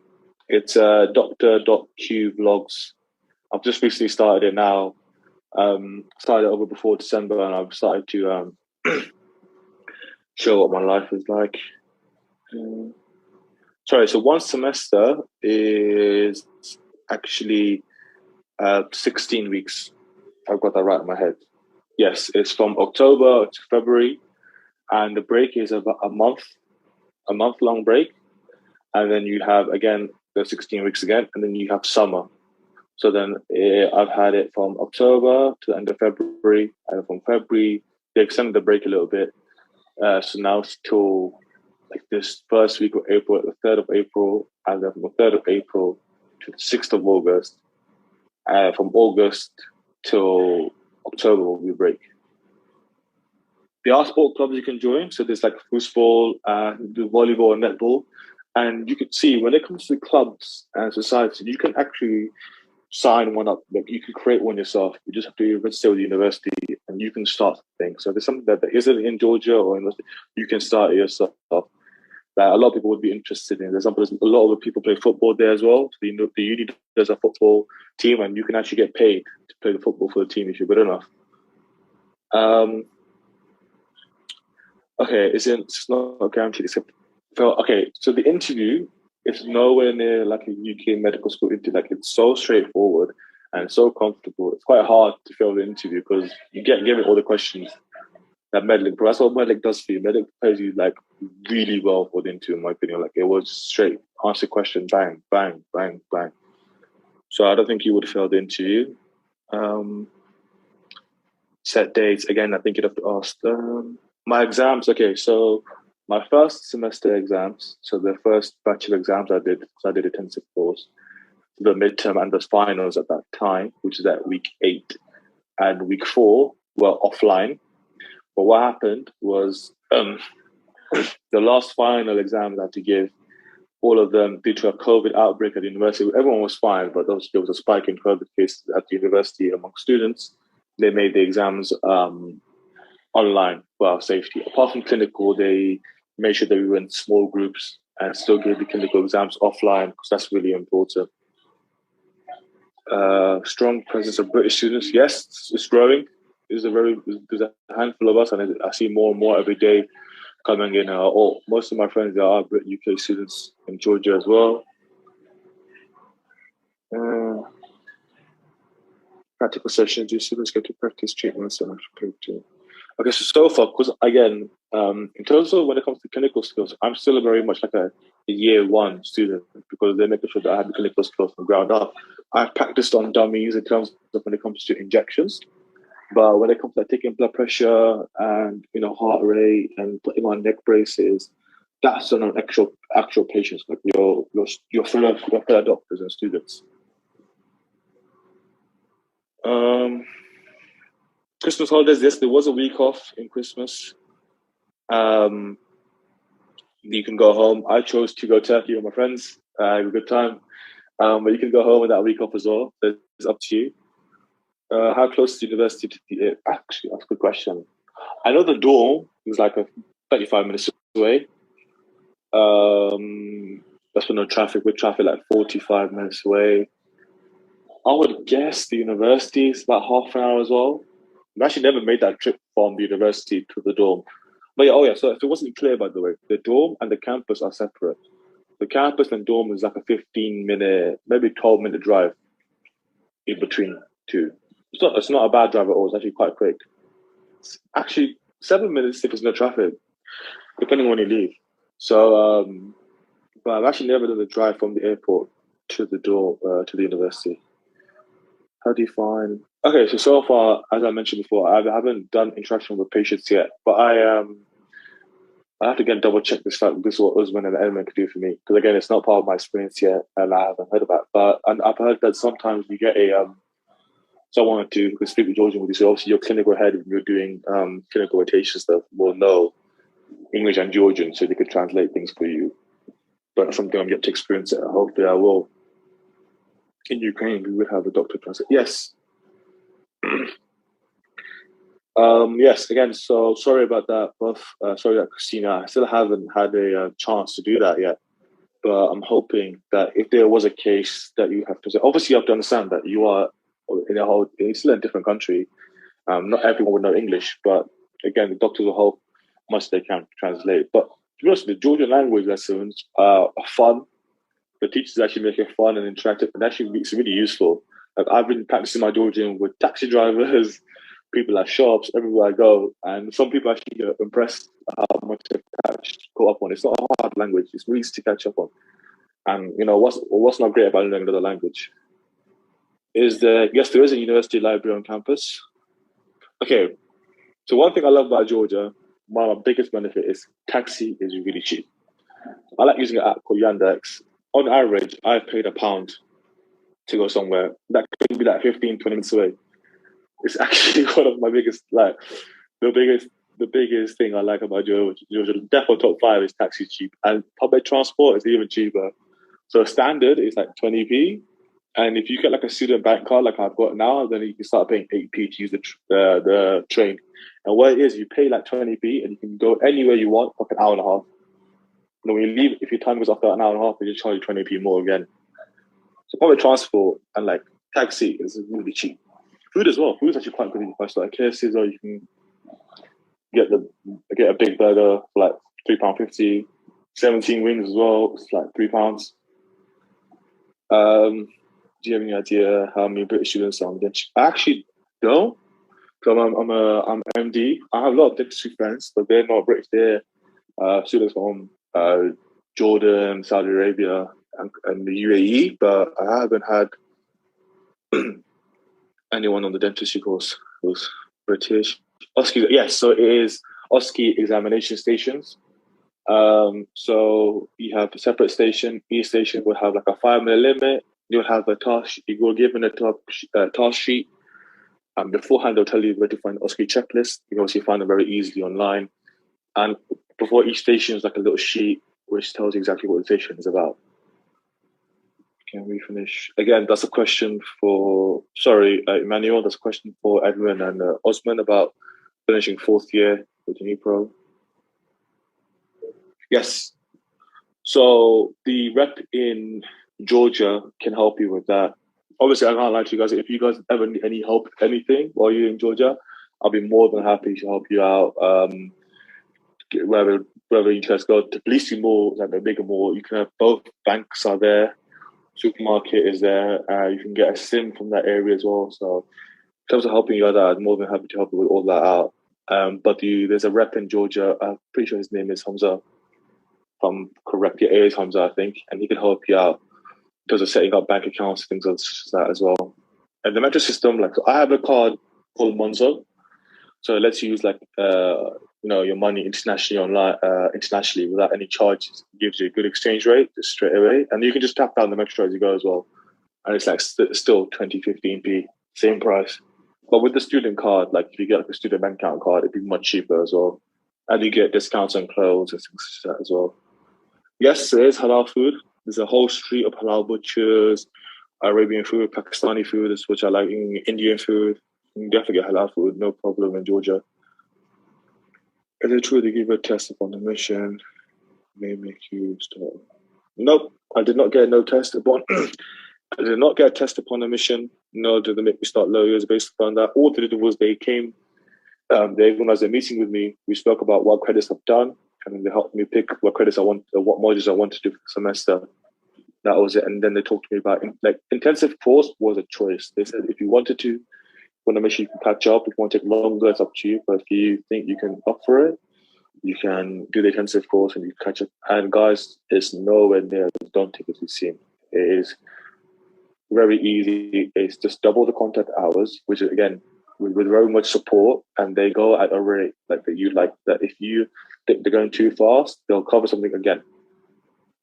Speaker 2: It's Dr.Q Vlogs. I've just recently started it now. Started over before December, and I've started to show what my life is like. So 1 semester is actually 16 weeks. I've got that right in my head. Yes, it's from October to February, and the break is about a month-long break. And then you have, again, the 16 weeks again, and then you have summer. So then I've had it from October to the end of February, and from February, they extended the break a little bit. So now it's till like this first week of April, the 3rd of April, and then from the 3rd of April to the 6th of August, from August till October will be break. There are sport clubs you can join. So there's like football, do volleyball and netball. And you can see when it comes to clubs and society, you can actually sign one up. Like you can create one yourself. You just have to register with the university and you can start things. So there's something that isn't in Georgia or in you can start it yourself. That a lot of people would be interested in. For example, there's a lot of people play football there as well. So the uni does a football team and you can actually get paid to play the football for the team if you're good enough. Okay, it's not guaranteed. Okay, so the interview is nowhere near like a UK medical school interview. Like it's so straightforward and so comfortable. It's quite hard to fail the interview because you get given all the questions that Medlink. That's what Medlink does for you. Medlink prepares you like really well for the interview, in my opinion. Like it was straight answer question, bang, bang, bang, bang. So I don't think you would fail the interview. Set dates again. I think you'd have to ask my exams. Okay, so my first semester exams. So the first batch of exams I did, because I did a intensive course, the midterm and the finals at that time, which is at week 8 and week 4 were offline. But what happened was the last final exams I had to give, all of them due to a COVID outbreak at the university. Everyone was fine, but there was a spike in COVID cases at the university among students. They made the exams online for our safety. Apart from clinical, they made sure that we were in small groups and still gave the clinical exams offline because that's really important. Strong presence of British students. Yes, it's growing. There's a handful of us, and I see more and more every day coming in. Most of my friends are UK students in Georgia as well. Practical sessions, do students get to practice treatments and okay, so far, because again, in terms of when it comes to clinical skills, I'm still very much like a year 1 student because they're making sure that I have the clinical skills from ground up. I've practiced on dummies in terms of when it comes to injections. But when it comes to like, taking blood pressure and heart rate and putting on neck braces, that's on an actual patients, like your fellow doctors and students. Christmas holidays. Yes, there was a week off in Christmas. You can go home. I chose to go Turkey with my friends. I had a good time. But you can go home with that week off as well. It's up to you. How close to the university to the actually, that's a good question. I know the dorm is like 35 minutes away. That's with no traffic. With traffic, like 45 minutes away. I would guess the university is about half an hour as well. I've actually never made that trip from the university to the dorm. But yeah, so if it wasn't clear, by the way, the dorm and the campus are separate. The campus and dorm is like a 15-minute, maybe 12-minute drive in between two. It's not a bad drive at all. It's actually quite quick. It's actually 7 minutes if there's no traffic, depending on when you leave. So, but I've actually never done the drive from the airport to the dorm, to the university. How do you find? Okay, so far, as I mentioned before, I haven't done interaction with patients yet, but I have to again double check this fact. This is what Usman and Edmund could do for me, because again, it's not part of my experience yet, and I haven't heard about. But I've heard that sometimes you get someone who can speak with Georgian with you. So obviously, your clinical head, when you're doing clinical rotation stuff, will know English and Georgian, so they could translate things for you. But that's something I'm yet to experience. Hopefully, I will. In Ukraine, we would have a doctor translate. Yes. Yes, again, so sorry about that, Buff. Sorry that Christina. I still haven't had a chance to do that yet. But I'm hoping that if there was a case that you have to say, obviously you have to understand that you are it's still in a different country. Not everyone would know English, but again, the doctors will help much they can translate. But to be honest, the Georgian language lessons are fun. The teachers actually make it fun and interactive, and actually it's really useful. Like I've been practicing my Georgian with taxi drivers, people at shops, everywhere I go, and some people actually get impressed how much they've caught up on. It's not a hard language; it's really easy to catch up on. And what's not great about learning another language is there is a university library on campus. Okay, so one thing I love about Georgia, one of my biggest benefit is taxi is really cheap. I like using an app called Yandex. On average, I've paid £1 to go somewhere that could be like 15, 20 minutes away. It's actually one of my biggest, like, the biggest thing I like about Georgia. Definitely top five is taxi cheap, and public transport is even cheaper. So standard is like 20p, and if you get like a student bank card like I've got now, then you can start paying 8p to use the train. And what it is, you pay like 20p, and you can go anywhere you want for like an hour and a half. And when you leave, if your time goes after an hour and a half, they just charge you 20p more again. So public transport and like taxi is really cheap. Food as well. Food is actually quite good if you start at KFC as well. You can get a big burger for like £3.50. 17 wings as well. It's like £3. Do you have any idea how many British students are on dentistry? I actually don't. Because I'm MD. I have a lot of dentistry friends, but they're not British. They're students from Jordan, Saudi Arabia, and the UAE. But I haven't had anyone on the dentistry course who's British. OSCE, yes. So it is OSCE examination stations. So you have a separate station. Each station will have like a 5-minute limit. You'll have a task. You will given a task sheet. Beforehand, they'll tell you where to find the OSCE checklist. You can also find them very easily online. And before each station is like a little sheet which tells you exactly what the station is about. Can we finish? Again, that's a question for, Emmanuel, that's a question for Edwin and Osman about finishing 4th year with the new pro. Yes. So the rep in Georgia can help you with that. Obviously, I can't lie to you guys. If you guys ever need any help, anything while you're in Georgia, I'll be more than happy to help you out. Wherever you guys go, to Tbilisi Mall, like the bigger mall, you can have both banks are there, supermarket is there. You can get a SIM from that area as well. So in terms of helping you out, I'm more than happy to help you with all that out. But there's a rep in Georgia. I'm pretty sure his name is Hamza. If I'm correct, yeah, it is Hamza, I think, and he can help you out in terms of setting up bank accounts, things like that as well. And the metro system, like, so I have a card called Monzo, so it lets you use like your money internationally without any charges. It gives you a good exchange rate just straight away, and you can just tap down the metro as you go as well. And it's like still 20-15p, same price. But with the student card, like if you get like a student bank account card, it'd be much cheaper as well, and you get discounts on clothes and things like that as well. Yes, there is halal food. There's a whole street of halal butchers, Arabian food, Pakistani food, which I like, Indian food. You can definitely get halal food, no problem in Georgia. Is it true they give you a test upon the mission? May make you start. Nope, I did not get no test upon. I did not get a test upon a mission. No, did they make me start lawyers based upon that? All they did was they came, they organized a meeting with me. We spoke about what credits I've done, and then they helped me pick what credits I want, what modules I want to do for the semester. That was it. And then they talked to me about, like, intensive course was a choice. They said if you wanted to, want to make sure you can catch up. If you want to take longer, it's up to you. But if you think you can opt for it, you can do the intensive course and you catch up. And guys, it's nowhere near as daunting as it seems. It is very easy. It's just double the contact hours, which is, again, with very much support, and they go at a rate like that you like. That if you think they're going too fast, they'll cover something again.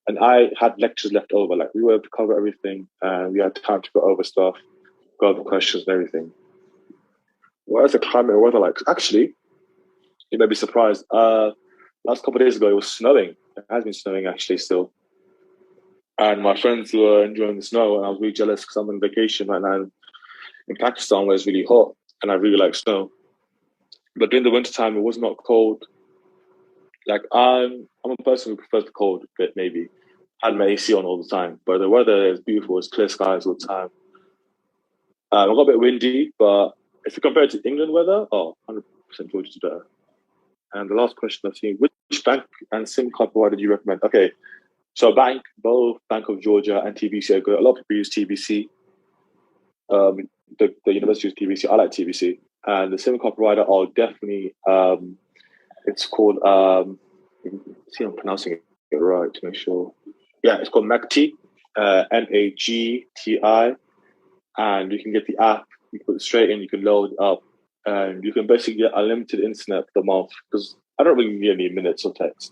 Speaker 2: And I had lectures left over. Like, we were able to cover everything, and we had time to go over stuff, go over questions and everything. What is the climate and weather like? Actually, you may be surprised. Last couple of days ago, it was snowing. It has been snowing actually still. And my friends were enjoying the snow, and I was really jealous because I'm on vacation right now in Pakistan where it's really hot, and I really like snow. But during the wintertime, it was not cold. Like, I'm a person who prefers the cold a bit, maybe. I had my AC on all the time. But the weather is beautiful. It's clear skies all the time. I got a bit windy, but if you compare it to England weather, 100% Georgia's better. And the last question I've seen, which bank and SIM card provider do you recommend? Okay, so both Bank of Georgia and TBC are good. A lot of people use TBC. The university uses TBC. I like TBC. And the SIM card provider, I'll definitely, it's called, see I'm pronouncing it right to make sure. Yeah, it's called Magti, Magti. And you can get the app, you put it straight in, you can load it up, and you can basically get unlimited internet for the month, because I don't really need any minutes of text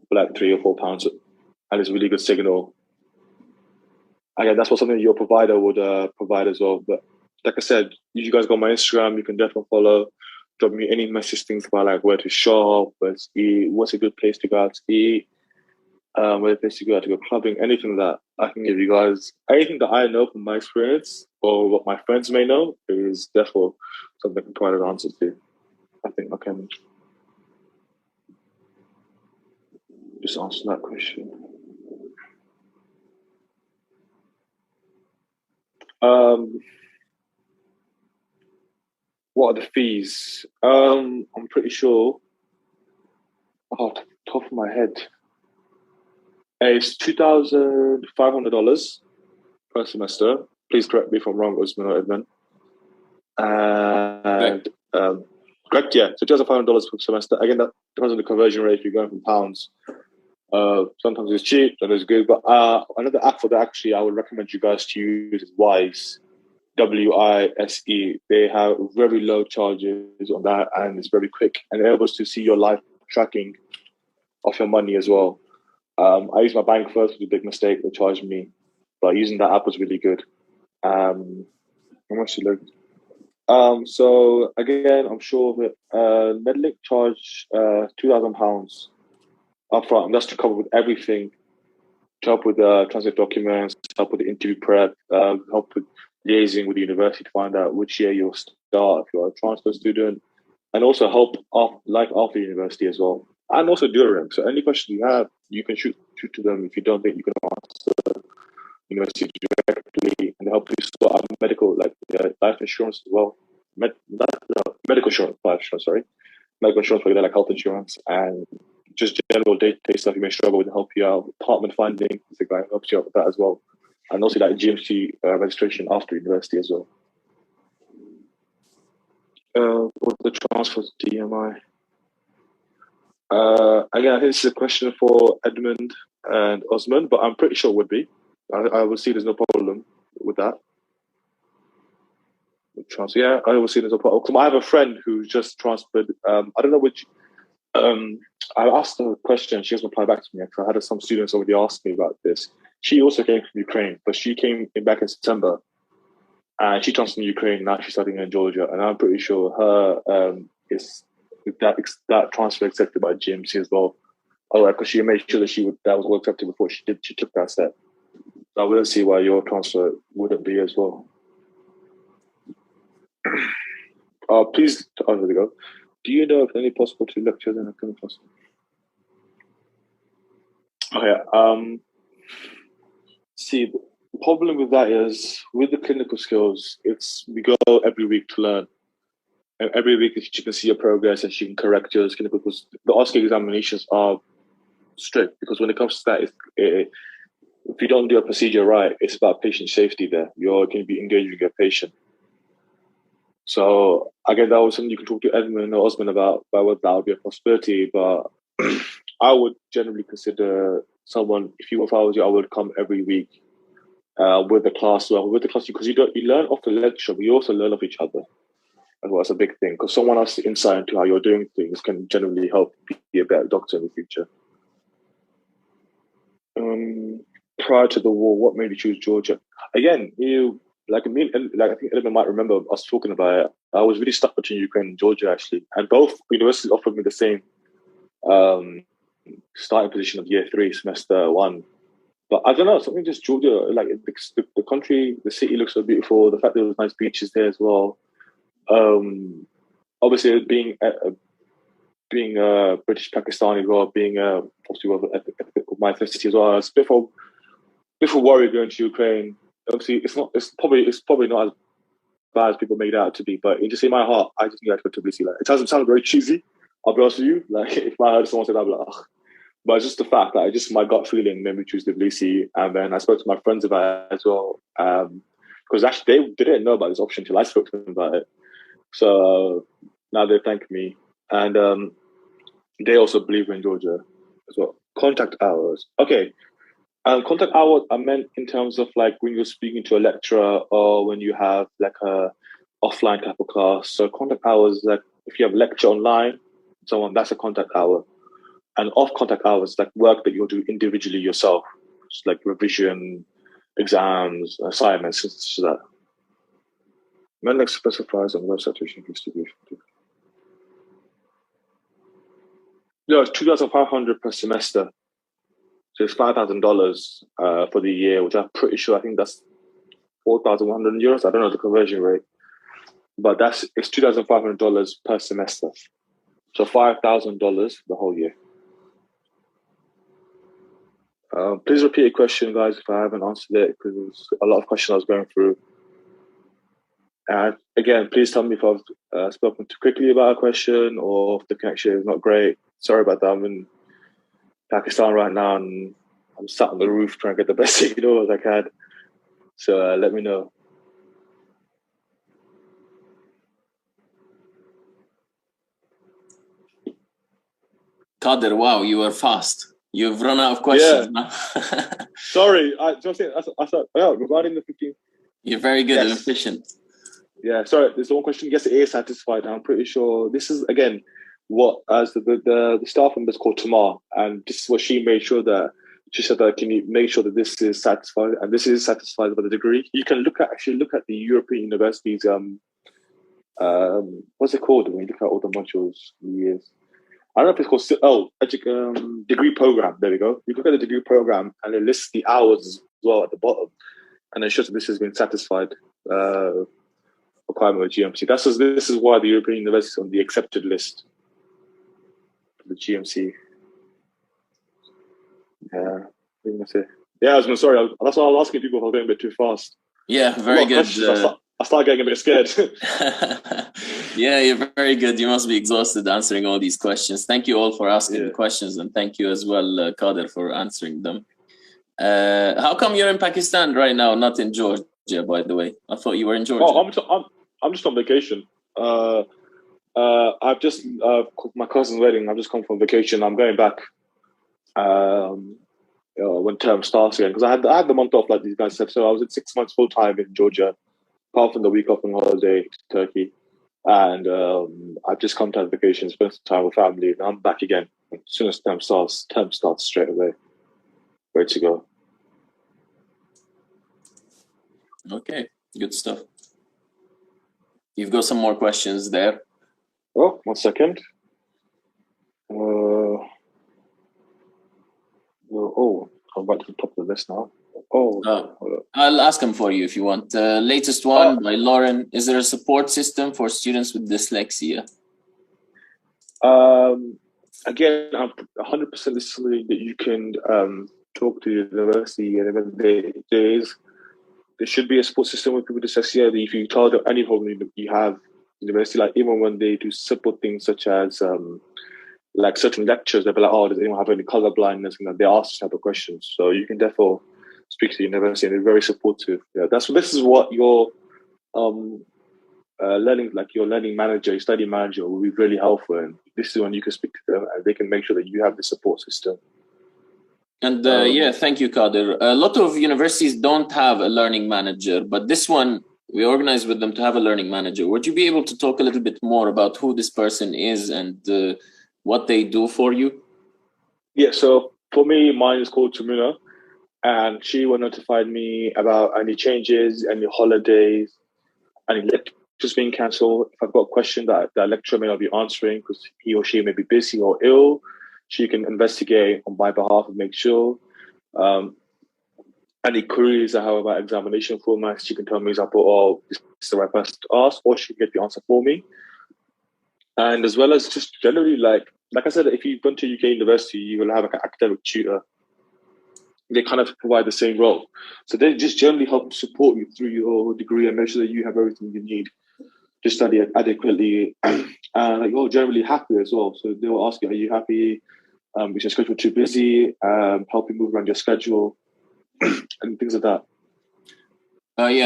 Speaker 2: for like £3 or £4, and it's a really good signal. again, that's what something your provider would provide as well. But like I said, you guys got my Instagram. You can definitely follow. Drop me any message things about like where to shop, where to eat, what's a good place to go out to eat, where a place to go out to go clubbing, anything that I can give you guys. Anything that I know from my experience or what my friends may know is therefore something I can provide an answer to. I think I can just answer that question. What are the fees? I'm pretty sure. Oh, top of my head, it's $2,500 per semester. Please correct me if I'm wrong, Usman or Edmund. And correct, yeah. So $2,500 per semester. Again, that depends on the conversion rate. If you're going from pounds, sometimes it's cheap, sometimes it's good. But another app for that actually, I would recommend you guys to use is Wise. WISE. They have very low charges on that, and it's very quick and enables to see your live tracking of your money as well. I used my bank first, which was a big mistake. They charged me, but using that app was really good. How much to look? So again, I'm sure that Medlink charged £2,000 upfront. That's to cover with everything. To help with translate documents, help with the interview prep, help with liaising with the university to find out which year you'll start if you're a transfer student, and also help after university as well, and also during. So any questions you have, you can shoot to them if you don't think you can answer university directly, and help you sort out medical, like life insurance as well. Medical insurance, life insurance, sorry. Medical insurance for like health insurance and just general day-to-day stuff you may struggle with and help you out. Apartment finding, the guy helps you out with that as well. And also that GMC registration after university as well. For the transfer to DMI. Again, I think this is a question for Edmund and Osman, but I'm pretty sure it would be. I will see there's no problem with that. Transfer, yeah, I will see there's no problem. I have a friend who just transferred. I don't know which. I asked her a question. She hasn't replied back to me. I had some students already asked me about this. She also came from Ukraine, but she came back in September, and she transferred to Ukraine. Now she's studying in Georgia, and I'm pretty sure her is that transfer accepted by GMC as well. Alright, because she made sure that was all accepted before she took that step. So I wouldn't see why your transfer wouldn't be as well. Please, there we go. Do you know if any possible to lectures in a clinical class? Okay. See, the problem with that is with the clinical skills, we go every week to learn. And every week she can see your progress and she can correct yours. Clinical, because the OSCE examinations are strict, because when it comes to that, if you don't do a procedure right, it's about patient safety there. You're going to be engaging your patient. So again, that was something you can talk to Edmund or Osman about whether that would be a possibility. But I would generally consider someone, if I was you, I would come every week with the class. Well, with the class, because you learn off the lecture, but you also learn off each other. And that's a big thing, because someone else's insight into how you're doing things can generally help be a better doctor in the future. Prior to the war, what made you choose Georgia? Again, I think Edmund might remember us talking about it. I was really stuck between Ukraine and Georgia, actually. And both universities offered me the same starting position of year 3, semester 1. But I don't know, something just Georgia, like the country, the city looks so beautiful. The fact that there was nice beaches there as well. Obviously, being British Pakistani as well, being obviously my ethnicity as well. It's a bit of a worry going to Ukraine. Obviously, it's probably not as bad as people made it out to be, but just in my heart, I just knew I had to go to Tbilisi. Like, it doesn't sound very cheesy, I'll be honest with you. Like, if I heard someone say that, I'd be like, ugh. But it's just the fact that my gut feeling made me choose Tbilisi. And then I spoke to my friends about it as well. Because actually, they didn't know about this option until I spoke to them about it. So now they thank me. And they also believe in Georgia as well. Contact hours. Okay. Contact hours are meant in terms of like when you're speaking to a lecturer or when you have like a offline type of class. So contact hours, like if you have a lecture online, that's a contact hour. And off contact hours, like work that you'll do individually yourself, just like revision, exams, assignments, such as that. Medlink specifies on the website tuition distribution. No, it's $2,500 per semester. So it's $5,000 for the year, which I'm pretty sure, I think that's 4,100 euros. I don't know the conversion rate, but it's $2,500 per semester. So $5,000 the whole year. Please repeat your question, guys, if I haven't answered it, because there's a lot of questions I was going through. And again, please tell me if I've spoken too quickly about a question or if the connection is not great. Sorry about that. I'm in Pakistan right now and I'm sat on the roof trying to get the best signal as I can. So let me know.
Speaker 1: Qadir, wow, you are fast. You've run out of questions now.
Speaker 2: Sorry, I thought regarding the 15.
Speaker 1: You're very good and efficient.
Speaker 2: Yeah, sorry, there's one question. Yes, it is satisfied. I'm pretty sure this is, again, what as the staff member is called Tamar, and this is what she made sure that she said that can you make sure that this is satisfied, and this is satisfied by the degree. You can look at the European University's what's it called when you look at all the modules years. I don't know if it's called degree program. There we go. You look at the degree program and it lists the hours as well at the bottom, and it shows that this has been satisfied. Requirement with GMC. This is why the European University is on the accepted list for the GMC. Yeah, I think that's it. Yeah, I was sorry. That's why I was asking people if I was going a bit too fast.
Speaker 1: Yeah, very good.
Speaker 2: I started getting a bit scared.
Speaker 1: Yeah, you're very good. You must be exhausted answering all these questions. Thank you all for asking the questions, and thank you as well, Qadir, for answering them. How come you're in Pakistan right now, not in Georgia, by the way? I thought you were in Georgia.
Speaker 2: Oh, I'm just on vacation. I've just my cousin's wedding. I've just come from vacation. I'm going back when term starts again, because I had the month off like these guys said. So I was at 6 months full time in Georgia, apart from the week off on holiday to Turkey. And I've just come to have vacation, spent some time with family, and I'm back again as soon as term starts straight away. Ready to go.
Speaker 1: Okay, good stuff. You've got some more questions there.
Speaker 2: Oh, 1 second. I'm back to the top of the list now.
Speaker 1: I'll ask them for you if you want. Latest one by Lauren. Is there a support system for students with dyslexia?
Speaker 2: Again, I'm 100% this is something that you can talk to the university, and there should be a support system with people with dyslexia. If you tell them any problem you have university, like even when they do simple things such as like certain lectures, they'll be like, does anyone have any color blindness? And they ask this type of questions. So you can therefore speak to the university, and they're very supportive. Yeah, this is what your your learning manager, your study manager will be really helpful. And this is when you can speak to them, and they can make sure that you have the support system.
Speaker 1: And thank you, Qadir. A lot of universities don't have a learning manager, but this one, we organize with them to have a learning manager. Would you be able to talk a little bit more about who this person is and what they do for you? Yeah, so for me, mine is called Tamuna, and she will notify me about any changes, any holidays, any lectures being cancelled. If I've got a question that the lecturer may not be answering because he or she may be busy or ill, she can investigate on my behalf and make sure. Any queries I have about examination formats, she can tell me, example, this is the right person to ask, or she can get the answer for me. And as well as just generally, like I said, if you've gone to UK university, you will have like an academic tutor. They kind of provide the same role. So they just generally help support you through your degree and make sure that you have everything you need to study adequately. And you're generally happy as well. So they will ask you, are you happy? Is your schedule too busy? Help you move around your schedule and things like that.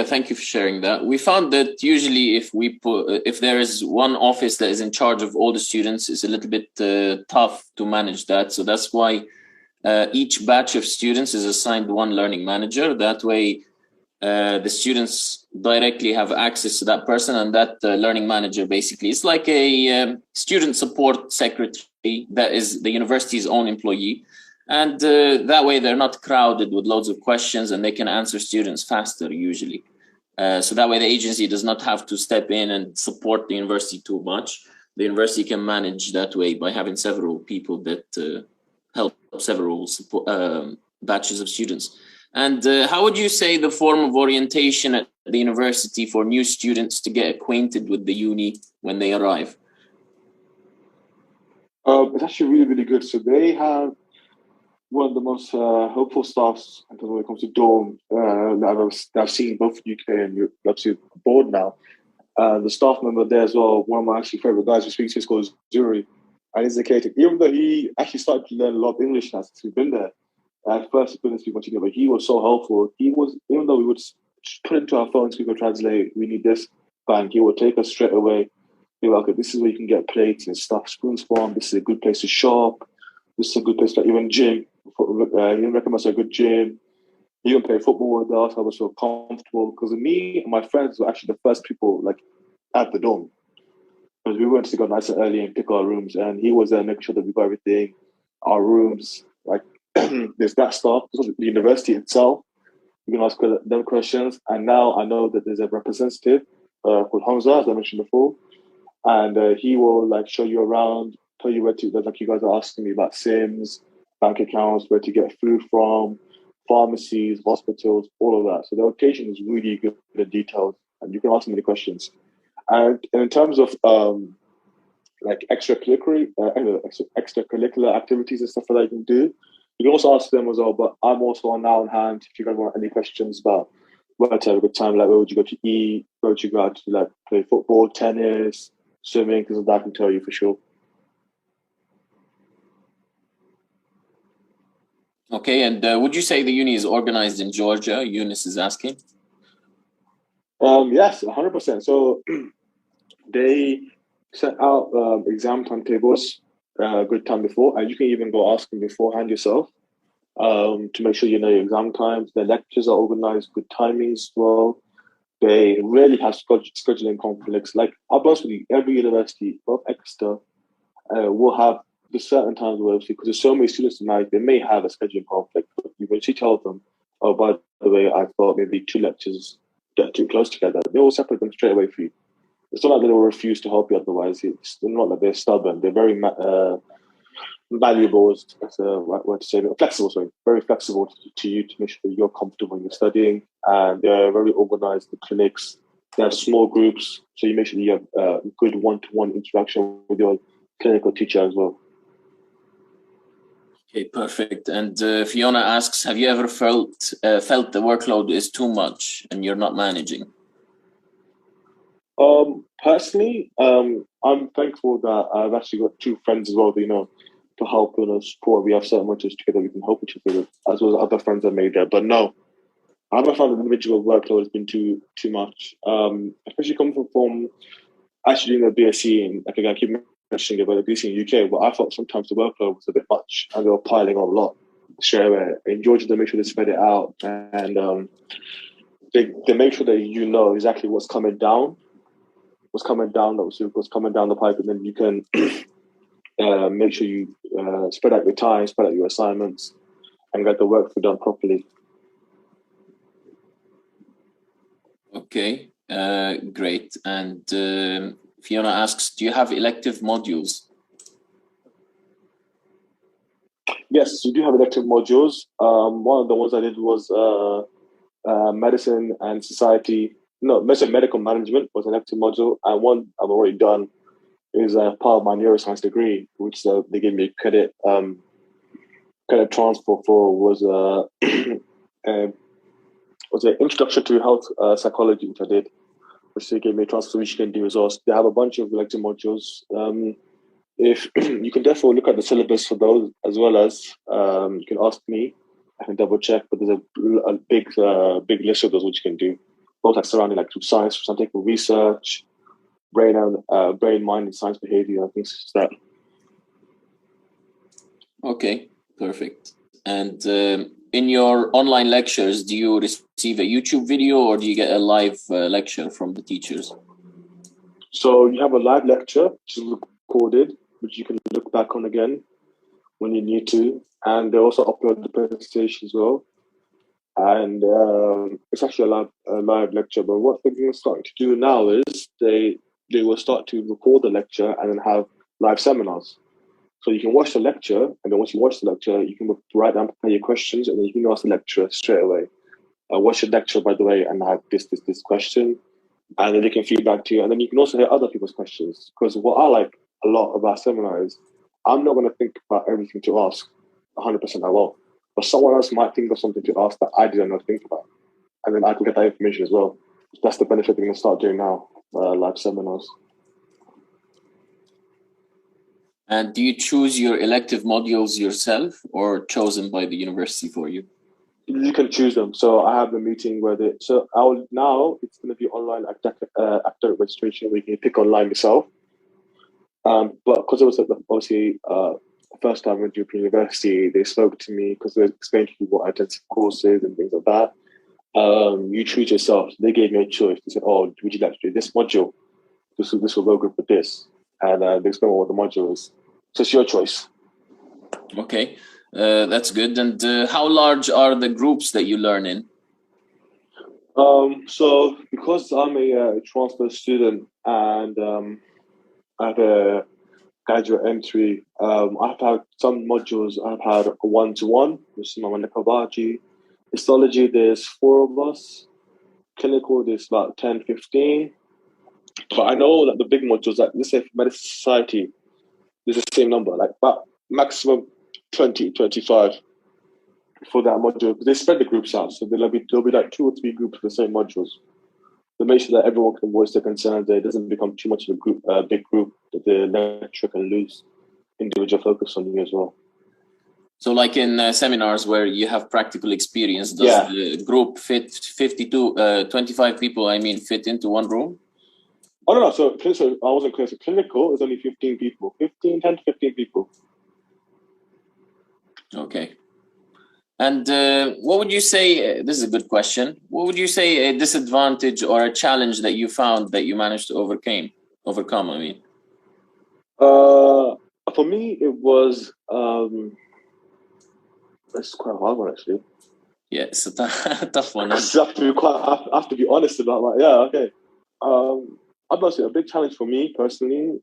Speaker 1: Thank you for sharing that. We found that usually if there is one office that is in charge of all the students, it's a little bit tough to manage that. So that's why each batch of students is assigned one learning manager. That way, the students directly have access to that person, and that learning manager basically is like a student support secretary that is the university's own employee. And that way they're not crowded with loads of questions and they can answer students faster usually. So that way the agency does not have to step in and support the university too much. The university can manage that way by having several people that help several support, batches of students. And how would you say the form of orientation at the university for new students to get acquainted with the uni when they arrive?
Speaker 2: It's actually really, really good. So they have one of the most hopeful staffs when it comes to dorm that I've seen both UK and Europe, obviously abroad now. The staff member there as well, one of my actually favorite guys who speaks to is called Zuri. And he's educated. Even though he actually started to learn a lot of English now since we've been there, at first he couldn't speak much English, but he was so helpful. He was, even though we would put into our phones, Google Translate, we need this, and he would take us straight away. Be like, okay, this is where you can get plates and stuff, spoons from. This is a good place to shop. This is a good place to even gym. He recommends a good gym. He even play football with us. I was so comfortable because me and my friends were actually the first people like at the dorm. Because we went to go nice and early and pick our rooms, and he was there making sure that we got everything, our rooms. Like there's that stuff. The university itself, you can ask them questions. And now I know that there's a representative called Hamza, as I mentioned before, and he will like show you around, tell you where to. Like you guys are asking me about Sims, bank accounts, where to get food from, pharmacies, hospitals, all of that. So the location is really good and detailed, and you can ask them any questions. And in terms of like extracurricular activities and stuff that you can do, you can also ask them as well. But I'm also now on hand if you guys want any questions about where to have a good time, like where would you go to eat, where would you go out to like play football, tennis, swimming, because that I can tell you for sure.
Speaker 1: Okay, and would you say the uni is organized in Georgia? Eunice is asking.
Speaker 2: Yes, 100%. So they set out exam timetables a good time before, and you can even go ask them beforehand yourself to make sure you know your exam times. The lectures are organized, good timings as well. They really have scheduling conflicts. Like, I'll be honest with you, every university, both Exeter, will have the certain times where, because there's so many students tonight, they may have a scheduling conflict. But you eventually tell them, oh, by the way, I thought maybe two lectures that are too close together. They will separate them straight away for you. It's not like they will refuse to help you otherwise. It's not like they're stubborn. They're very malleable, that's a right word to say, flexible, sorry, very flexible to you to make sure that you're comfortable when you're studying. And they're very organized, the clinics. They have small groups, so you make sure that you have good one-to-one interaction with your clinical teacher as well.
Speaker 1: Okay, perfect. And Fiona asks, have you ever felt the workload is too much and you're not managing?
Speaker 2: Personally, I'm thankful that I've actually got two friends as well, to help and support. We have certain motives together we can help each other with, as well as other friends I made there. But no, I haven't found the individual workload has been too much. Especially coming from actually doing a BSc, and like again, I keep mentioning about the BSc in the UK, but I thought sometimes the workload was a bit much and they were piling on a lot straight away. In Georgia, they make sure they spread it out, and they make sure that you know exactly what's coming down the pipe, and then you can make sure you spread out your time, spread out your assignments, and get the work done properly.
Speaker 1: Okay, great. And Fiona asks, do you have elective modules?
Speaker 2: Yes, we do have elective modules. One of the ones I did was medicine and society. No, medical management was an elective module, and one I've already done is part of my neuroscience degree, which they gave me credit transfer for, was an introduction to health psychology, which I did, which they gave me a transfer, which you can do as well. So they have a bunch of elective modules. If you can definitely look at the syllabus for those, as well as you can ask me. I can double check, but there's a big list of those which you can do, both like surrounding like science, scientific research, brain, mind, and science behavior, and things like that.
Speaker 1: Okay, perfect. And in your online lectures, do you receive a YouTube video or do you get a live lecture from the teachers?
Speaker 2: So you have a live lecture, which is recorded, which you can look back on again. when you need to, and they also upload the presentation as well. And it's actually a live lecture. But what they're going to start to do now is they will start to record the lecture and then have live seminars. So you can watch the lecture, and then once you watch the lecture, you can write down, prepare your questions, and then you can ask the lecturer straight away. Watch the lecture, by the way, and I have this question, and then they can feed back to you. And then you can also hear other people's questions. Because what I like a lot about seminar is I'm not going to think about everything to ask 100% I won't. But someone else might think of something to ask that I didn't know to think about. And then I can get that information as well. That's the benefit we're going to start doing now, live seminars.
Speaker 1: And do you choose your elective modules yourself or chosen by the university for you?
Speaker 2: You can choose them. So I have a meeting where now it's going to be online academic registration where you can pick online yourself. But because it was obviously first time at European University, they spoke to me because they explained to me what intensive courses and things like that. You choose yourself. So they gave me a choice. They said, "Oh, would you like to do this module? This will go good with this," and they explained what the module is. So it's your choice.
Speaker 1: Okay, that's good. And how large are the groups that you learn in?
Speaker 2: So because I'm a transfer student and I have a graduate entry, I've had some modules. I've had a one-to-one, which is my Kabaji. Histology, there's 4 of us. Clinical, there's about 10, 15. But I know that the big modules, like let's say for Medicine Society, there's the same number, like about maximum 20, 25 for that module. Because they spread the groups out, so there'll be like 2 or 3 groups for the same modules. To make sure that everyone can voice their concerns, that it doesn't become too much of a big group, that the lecturer can lose individual focus on you as well.
Speaker 1: So like in seminars where you have practical experience, does the group fit 25 people, fit into one room?
Speaker 2: Oh, no. So I wasn't clear. So clinical is only 15 people. 10 to 15 people.
Speaker 1: Okay. And what would you say, this is a good question, what would you say a disadvantage or a challenge that you found that you managed to overcome,
Speaker 2: For me, it was, it's quite a hard one, actually.
Speaker 1: Yeah, it's a tough one.
Speaker 2: I have to be honest about that. Yeah, okay. I'd say a big challenge for me personally,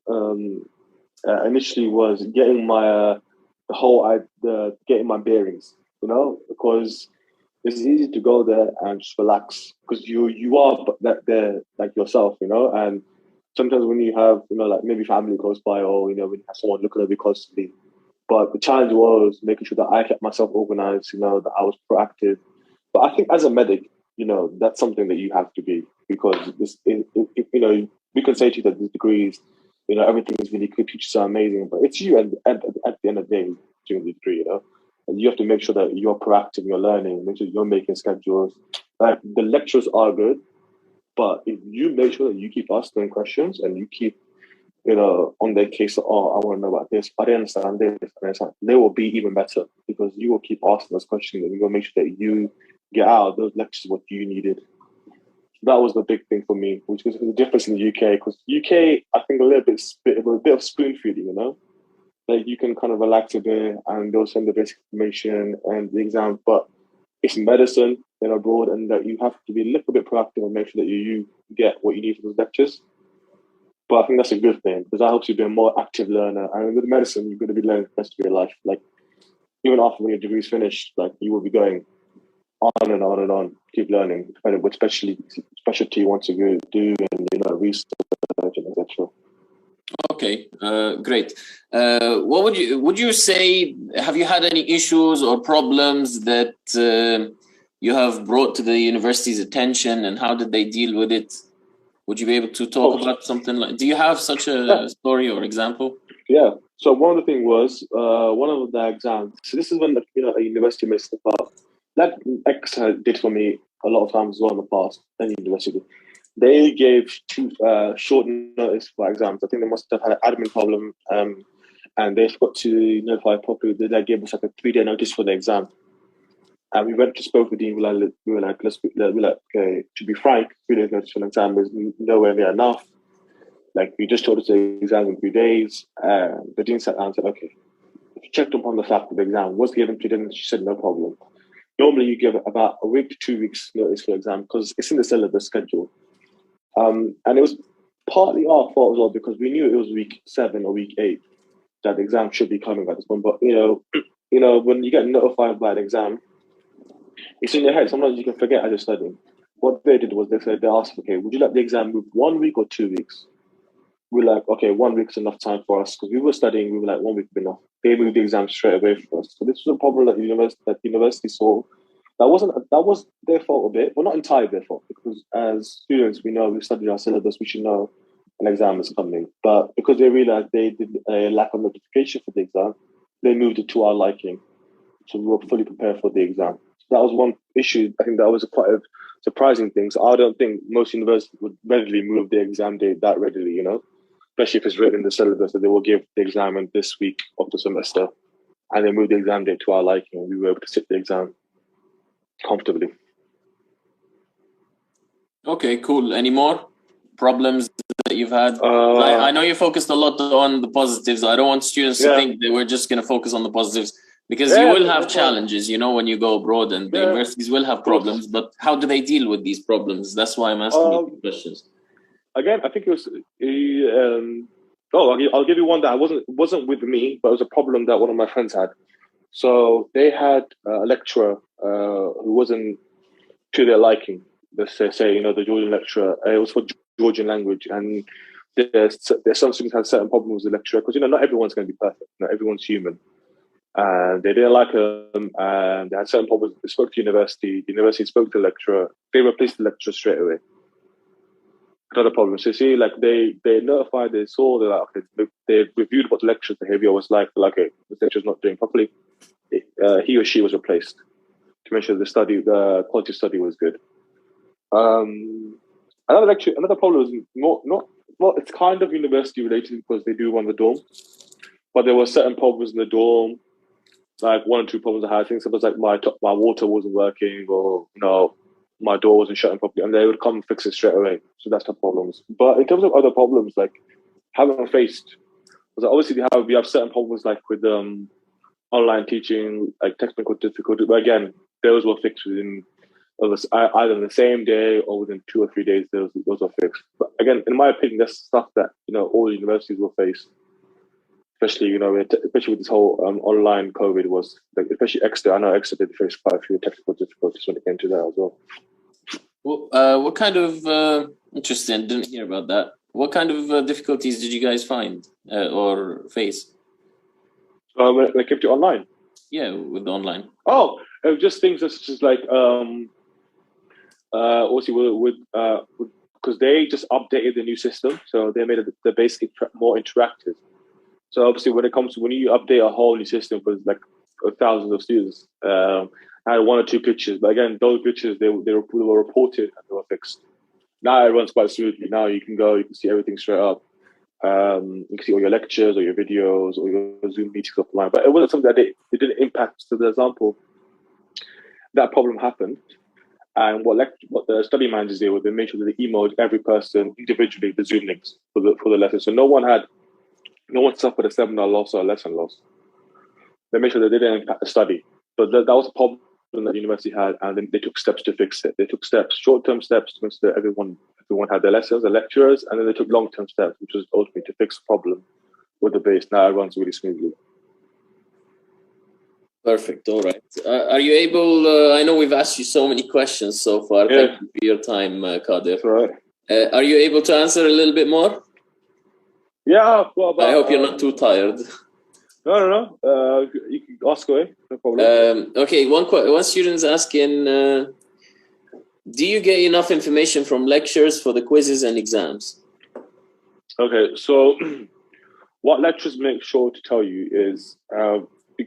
Speaker 2: initially was getting my getting my bearings, because it's easy to go there and just relax because you are there like yourself, and sometimes when you have, like maybe family close by or, when you have someone looking at you constantly. But the challenge was making sure that I kept myself organized, that I was proactive. But I think as a medic, that's something that you have to be because we can say to you that these degrees, everything is really good, teachers are amazing, but it's you at the end of the day doing the degree, and you have to make sure that you're proactive in your learning, make sure you're making schedules. Like the lectures are good, but if you make sure that you keep asking questions and you keep, on their case, I want to know about this, I didn't understand this, they will be even better because you will keep asking those questions and you will make sure that you get out of those lectures what you needed. That was the big thing for me, which was the difference in the UK. Because UK, I think a bit of spoon feeding, like you can kind of relax a bit and they'll send the basic information and the exam, but it's medicine in abroad, and that you have to be a little bit proactive and make sure that you get what you need for those lectures. But I think that's a good thing because that helps you be a more active learner. And with medicine, you're going to be learning the rest of your life. Like even after when your degree's finished, like you will be going on and on and on, keep learning, depending what specialty you want to do and research and etc.
Speaker 1: Okay, great. What would you say? Have you had any issues or problems that you have brought to the university's attention, and how did they deal with it? Would you be able to talk about something like? Do you have such a story or example?
Speaker 2: Yeah. So one of the things was one of the exams. So this is when a university may step up. That did for me a lot of times as well in the past. Any university, they gave too short notice for exams. I think they must have had an admin problem, and they forgot to notify properly. They gave us like a 3-day notice for the exam. And we went to spoke with the dean. We were like, okay, to be frank, 3 days notice for an exam is nowhere near enough. Like, we just told us the exam in 3 days. The dean sat down and said, okay, checked up on the fact that the exam was given to them. She said no problem. Normally, you give about a week to 2 weeks notice for exam because it's in the syllabus schedule. And it was partly our fault as well because we knew it was week 7 or week 8 that the exam should be coming at this point. But when you get notified by an exam, it's in your head. Sometimes you can forget as you're studying. What they did was they asked, okay, would you like the exam move 1 week or 2 weeks? We're like, okay, 1 week's enough time for us because we were studying. We were like, 1 week would be enough. They moved the exam straight away for us. So this was a problem that the university saw. That was their fault a bit, well, not entirely their fault because as students, we know we've studied our syllabus. We should know an exam is coming. But because they realized they did a lack of notification for the exam, they moved it to our liking. So we were fully prepared for the exam. So that was one issue. I think that was quite a surprising thing. So I don't think most universities would readily move the exam date that readily, especially if it's written in the syllabus that they will give the exam in this week of the semester. And they moved the exam date to our liking and we were able to sit the exam comfortably.
Speaker 1: Okay, cool. Any more problems that you've had? I know you focused a lot on the positives. I don't want students to think that we're just going to focus on the positives because you will have challenges, when you go abroad and the universities will have problems. But how do they deal with these problems? That's why I'm asking you questions.
Speaker 2: Again, I think it was. I'll give you one that wasn't with me, but it was a problem that one of my friends had. So they had a lecturer who wasn't to their liking. Let's say the Georgian lecturer. It was for Georgian language, and there's some students had certain problems with the lecturer because not everyone's going to be perfect. Not everyone's human, and they didn't like him, and they had certain problems. They spoke to university. The university spoke to the lecturer. They replaced the lecturer straight away. Another problem. So see, they notified, they saw, they reviewed what the lecturer's behavior was like. Okay, the lecturer's not doing properly. He or she was replaced to make sure the quality of study was good. Another problem is it's kind of university related because they do run the dorm, but there were certain problems in the dorm, like 1 or 2 problems I had. Things such as like my water wasn't working, or my door wasn't shutting properly, and they would come and fix it straight away. So that's the problems. But in terms of other problems, like haven't faced, because obviously we have certain problems like with online teaching, like technical difficulties. But again, those were fixed within either in the same day or within 2 or 3 days. Those are fixed. But again, in my opinion, that's stuff that all universities will face. Especially especially with this whole online COVID was like, especially Exeter. I know Exeter did face quite a few technical difficulties when it came to that as well.
Speaker 1: Well, what kind of interesting? Didn't hear about that. What kind of difficulties did you guys find or face?
Speaker 2: When it came to online.
Speaker 1: Yeah, with online.
Speaker 2: Oh, it was just things that's just like also with because they just updated the new system, so they made the basic more interactive. So obviously, when you update a whole new system for like thousands of students, I had 1 or 2 pictures, but again, those pictures they were reported and they were fixed. Now it runs quite smoothly. Now you can see everything straight up. You can see all your lectures or your videos or your Zoom meetings offline. But it wasn't something that it didn't impact. So, for example, that problem happened, and what the study managers did was they made sure that they emailed every person individually the Zoom links for the lesson. So no one suffered a seminar loss or a lesson loss. They made sure that they didn't impact the study. But that was a problem that the university had, and then they took steps to fix it. They took short-term steps to make sure that everyone had their lessons, the lecturers, and then they took long-term steps, which was ultimately to fix the problem with the base. Now it runs really smoothly.
Speaker 1: Perfect. All right. Are you able? I know we've asked you so many questions so far.
Speaker 2: Yeah.
Speaker 1: Thank you for your time, Qadir.
Speaker 2: That's all right.
Speaker 1: Are you able to answer a little bit more?
Speaker 2: Yeah.
Speaker 1: I hope you're not too tired.
Speaker 2: No. You can ask away. No problem.
Speaker 1: Okay. One student's asking, do you get enough information from lectures for the quizzes and exams?
Speaker 2: Okay. So what lecturers make sure to tell you is,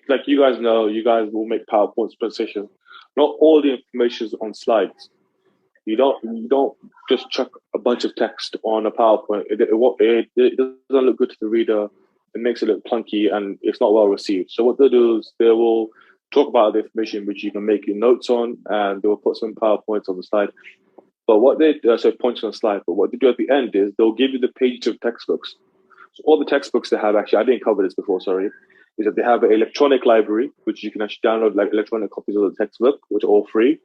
Speaker 2: like you guys know, you guys will make PowerPoint presentations. Not all the information is on slides. You don't just chuck a bunch of text on a PowerPoint. It doesn't look good to the reader. It makes it look clunky and it's not well received. So what they'll do is they will talk about the information which you can make your notes on, and they will put some PowerPoints on the slide. But what they points on the slide. But what they do at the end is they'll give you the pages of textbooks. So all the textbooks they have, actually, I didn't cover this before, sorry, is that they have an electronic library, which you can actually download like electronic copies of the textbook, which are all free.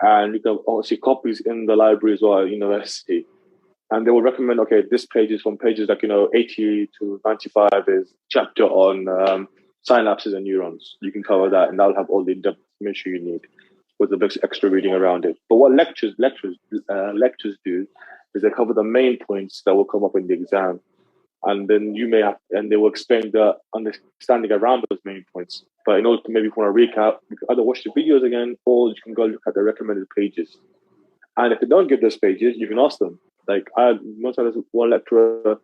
Speaker 2: And you can also see copies in the library as well at university. And they will recommend, okay, this page is from pages like, 80 to 95 is chapter on synapses and neurons. You can cover that, and that'll have all the in-depth information you need with a bit extra reading around it. But what lectures do is they cover the main points that will come up in the exam. And then and they will explain the understanding around those main points. But in order to maybe want to recap, you can either watch the videos again, or you can go look at the recommended pages. And if they don't give those pages, you can ask them. Like most times, one lecturer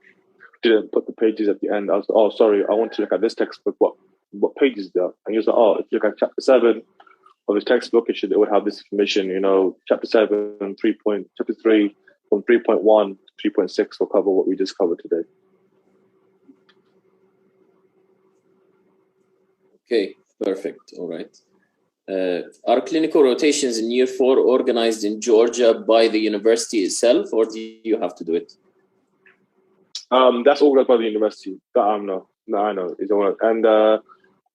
Speaker 2: didn't put the pages at the end. I was like, oh, sorry, I want to look at this textbook. What page is there? And he was like, oh, if you look at chapter 7 of his textbook, it would have this information. Chapter 7, chapter 3, from 3.1 to 3.6 will cover what we just covered today.
Speaker 1: Okay, perfect. All right. Are clinical rotations in year 4 organized in Georgia by the university itself, or do you have to do it?
Speaker 2: That's organized by the university. That I know. No, I know. It's organized. And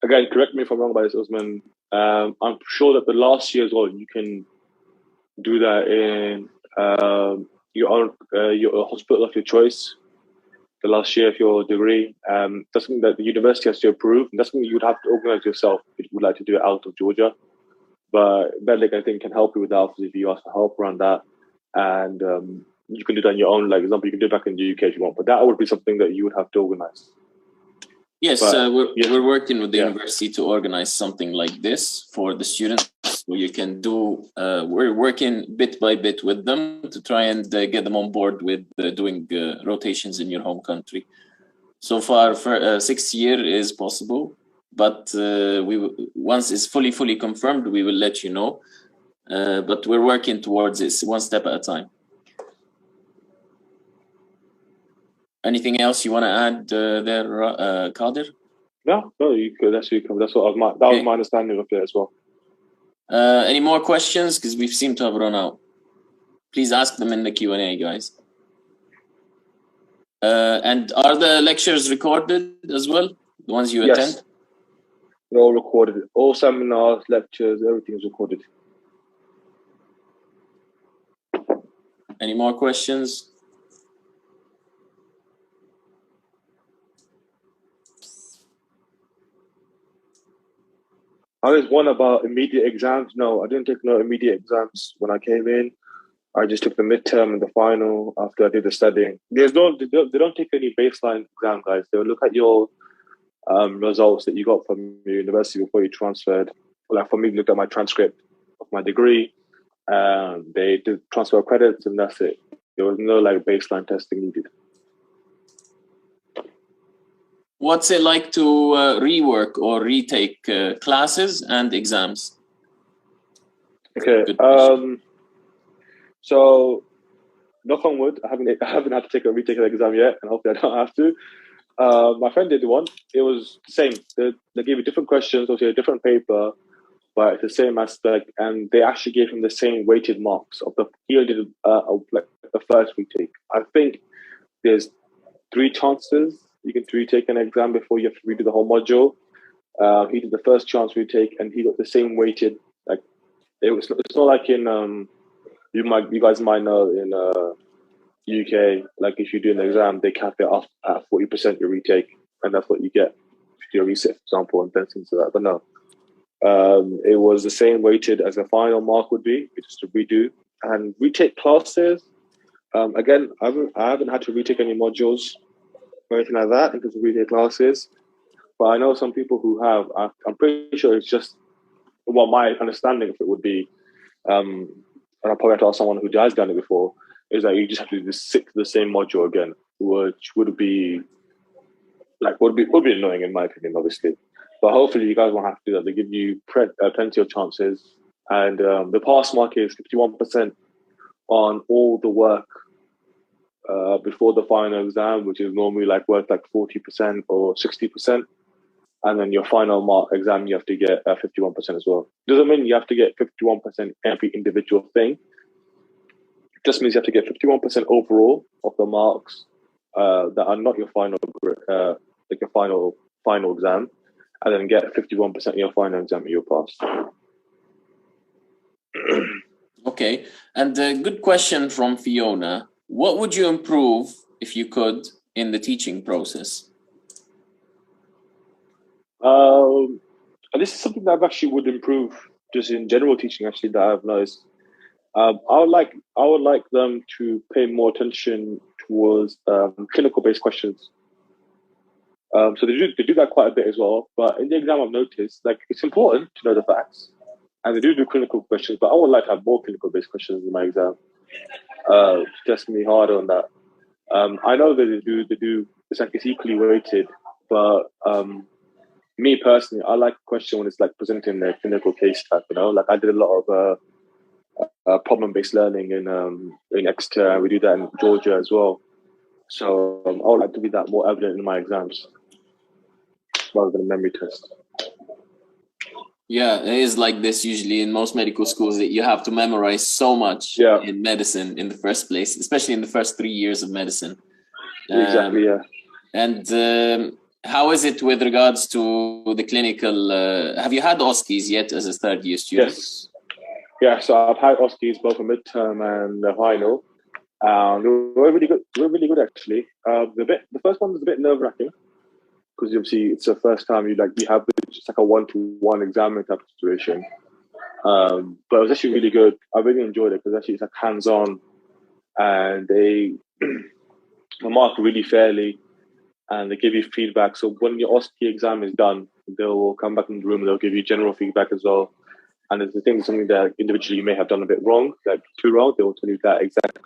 Speaker 2: again, correct me if I'm wrong by this, Usman. I'm sure that the last year as well, you can do that in your hospital of your choice. The last year of your degree. That's something that the university has to approve. And that's something you would have to organize yourself if you would like to do it out of Georgia. But Medlink, I think, can help you with that if you ask for help around that. And you can do that on your own. Like, example, you can do it back in the UK if you want. But that would be something that you would have to organize.
Speaker 1: Yes, we're working with the university to organize something like this for the students. Where you can do, we're working bit by bit with them to try and get them on board with doing rotations in your home country. So far, for 6th year is possible, but once it's fully confirmed, we will let you know. But we're working towards this one step at a time. Anything else you want to add there, Qadir?
Speaker 2: No, you could. That's what was my understanding of it as well.
Speaker 1: Any more questions? Because we seem to have run out. Please ask them in the Q&A, guys. And are the lectures recorded as well? The ones you attend?
Speaker 2: They're all recorded. All seminars, lectures, everything is recorded.
Speaker 1: Any more questions?
Speaker 2: There's one about immediate exams. No, I didn't take no immediate exams when I came in. I just took the midterm and the final after I did the studying. They don't take any baseline exam, guys. They'll look at your results that you got from your university before you transferred. Like for me, look at my transcript of my degree. They did transfer credits and that's it. There was no like baseline testing needed.
Speaker 1: What's it like to rework or retake classes and exams?
Speaker 2: Okay. So, knock on wood, I haven't had to retake an exam yet, and hopefully I don't have to. My friend did one. It was the same. They gave you different questions, obviously a different paper, but it's the same aspect, and they actually gave him the same weighted marks he did like the first retake. I think there's 3 chances you can retake an exam before you have to redo the whole module. He did the first chance retake, and he got the same weighted. Like it's not like in you guys might know in UK, like if you do an exam, they cap it off at 40% your retake, and that's what you get if you do a reset, for example, and then things like that. But no, it was the same weighted as the final mark would be, just to redo and retake classes. Again, I haven't had to retake any modules or anything like that in terms of retake classes, but I know some people who have. I'm pretty sure it's just what my understanding of it would be. And I'll probably have to ask someone who has done it before, is that you just have to stick to the same module again, which would be annoying in my opinion, obviously. But hopefully you guys won't have to do that. They give you plenty of chances, and the pass mark is 51% on all the work before the final exam, which is normally worth 40% or 60%. And then your final exam, you have to get 51% as well. Doesn't mean you have to get 51% every individual thing. It just means you have to get 51% overall of the marks that are not your final, your final exam. and then get 51% in your final exam, you'll pass.
Speaker 1: Okay, and a good question from Fiona. What would you improve, if you could, in the teaching process?
Speaker 2: And this is something that I've actually would improve just in general teaching, actually, that I've noticed. I would like them to pay more attention towards clinical-based questions. So they do that quite a bit as well. But in the exam, I've noticed like it's important to know the facts, and they do clinical questions. But I would like to have more clinical-based questions in my exam to test me harder on that. I know that they do. It's like it's equally weighted, but me personally, I like a question when it's like presenting their clinical case type. You know, like I did a lot of problem-based learning in Exeter, and we do that in Georgia as well. So I would like to be that more evident in my exams rather than a memory test.
Speaker 1: Yeah, it is like this usually in most medical schools, that you have to memorize so much in medicine in the first place, especially in the first 3 years of medicine.
Speaker 2: Exactly, yeah.
Speaker 1: And how is it with regards to the clinical? Have you had OSCEs yet as a third-year student?
Speaker 2: Yes. Yeah, so I've had OSCEs both a midterm and a final. They were really good. They were really good, actually. The first one was a bit nerve-wracking because obviously it's the first time you have just like a one-to-one exam type of situation. But it was actually really good. I really enjoyed it because actually it's like hands-on, and they mark really fairly, and they give you feedback. So when your OSCE exam is done, they'll come back in the room and they'll give you general feedback as well. And if the thing is something that individually you may have done a bit wrong, like too wrong, they will tell you that exactly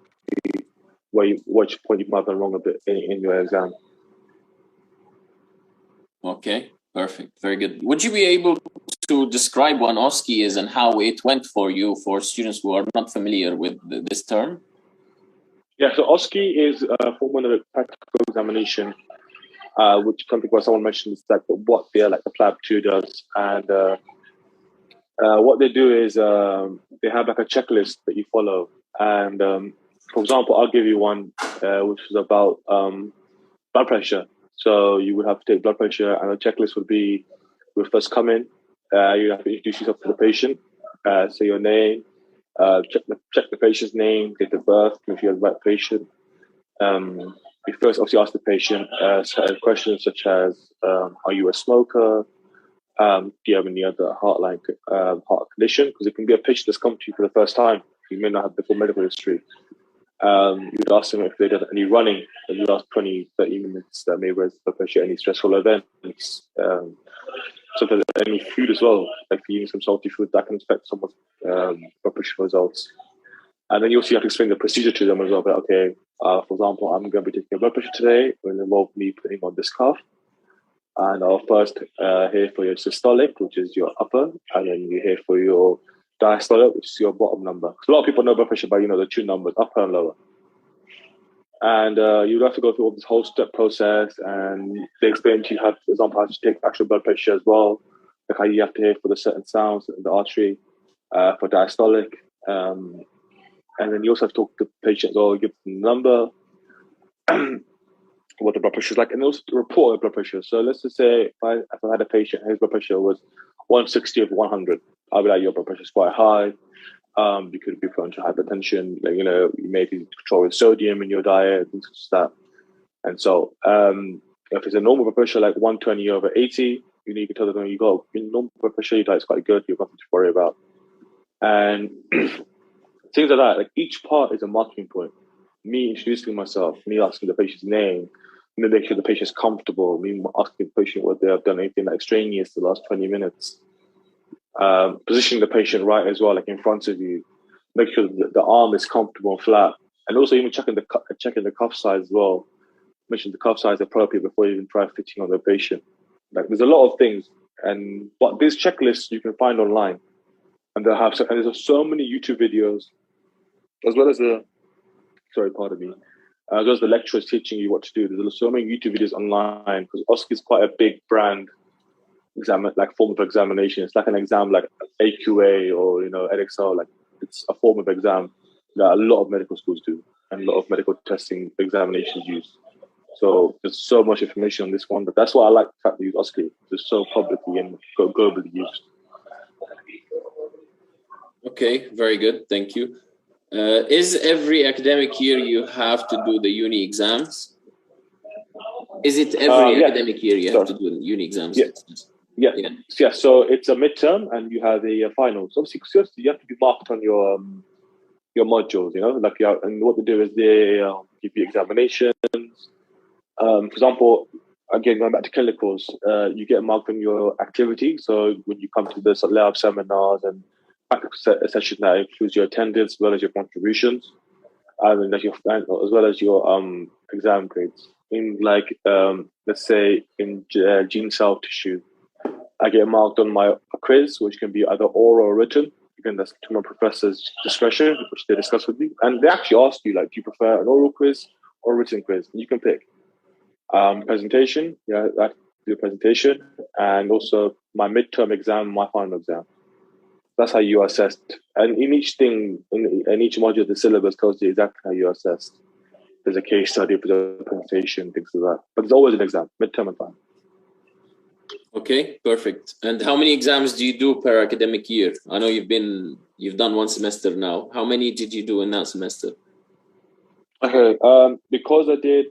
Speaker 2: which point you might have done wrong a bit in your exam.
Speaker 1: Okay, perfect, very good. Would you be able to describe what an OSCE is and how it went for you, for students who are not familiar with this term?
Speaker 2: Yeah, so OSCE is a form of a practical examination, which someone mentioned is like what the PLAB 2 does, and what they do is they have like a checklist that you follow, and for example, I'll give you one which is about blood pressure. So you would have to take blood pressure, and the checklist would be: you would first come in, you have to introduce yourself to the patient, say your name, check the patient's name, date of birth, if you're the right patient. You first obviously ask the patient certain questions such as, are you a smoker? Do you have any other heart condition? Because it can be a patient that's come to you for the first time. You may not have the full medical history. You'd ask them if they did any running in the last 20, 30 minutes that may raise the pressure, any stressful events. Sometimes any food as well, like eating some salty food, that can affect someone's blood pressure results. And then you also have to explain the procedure to them as well. But okay, for example, I'm going to be taking a blood pressure today. It will involve me putting on this cuff. And I'll first hear for your systolic, which is your upper, and then you hear for your diastolic, which is your bottom number. So a lot of people know blood pressure by, the two numbers, upper and lower. And you'd have to go through all this whole step process, and they explain to you how, for example, how to take actual blood pressure as well, like how you have to hear for the certain sounds in the artery, for diastolic. And then you also have to talk to the patient as well, give them the number, what the blood pressure is like, and also to report the blood pressure. So let's just say if I had a patient, his blood pressure was 160 over 100, I'll be like, your blood pressure is quite high. You could be prone to hypertension. You may be controlling sodium in your diet, things like that. And so if it's a normal blood pressure like 120 over 80, you can tell them you got normal blood pressure, your diet's quite good, you've nothing to worry about. And things like that, like each part is a marking point. Me introducing myself, me asking the patient's name, me making sure the patient's comfortable, me asking the patient whether they have done anything extraneous the last 20 minutes. Positioning the patient right as well, like in front of you, make sure that the arm is comfortable and flat, and also even checking the cuff size as well. Make sure the cuff size is appropriate before you even try fitting on the patient. Like there's a lot of things, but these checklists you can find online, and there's so many YouTube videos, as well as as well as the lecturers teaching you what to do. There's so many YouTube videos online because OSCE is quite a big brand form of examination. It's like an exam like AQA or EdXL. Like it's a form of exam that a lot of medical schools do and a lot of medical testing examinations use. So there's so much information on this one, but that's why I like the fact that you use OSCE. It's so publicly and globally used.
Speaker 1: Okay, very good. Thank you. Is every academic year you have to do the uni exams? Is it every academic year you have to do the uni exams?
Speaker 2: Yeah. So it's a midterm and you have a final. So obviously, you have to be marked on your modules. And what they do is they give you examinations. For example, again, going back to clinicals, you get marked on your activity. So when you come to the lab seminars and session that includes your attendance as well as your contributions, and as well as your exam grades. In let's say in gene cell tissue, I get marked on my quiz, which can be either oral or written. Again, that's to my professor's discretion, which they discuss with you. And they actually ask you, do you prefer an oral quiz or a written quiz? And you can pick. Presentation, that's the presentation, and also my midterm exam, my final exam. That's how you are assessed. And in each thing, in each module, the syllabus tells you exactly how you are assessed. There's a case study, presentation, things like that. But there's always an exam, midterm and final.
Speaker 1: Okay, perfect. And how many exams do you do per academic year? I know you've done one semester now. How many did you do in that semester?
Speaker 2: Okay, because I did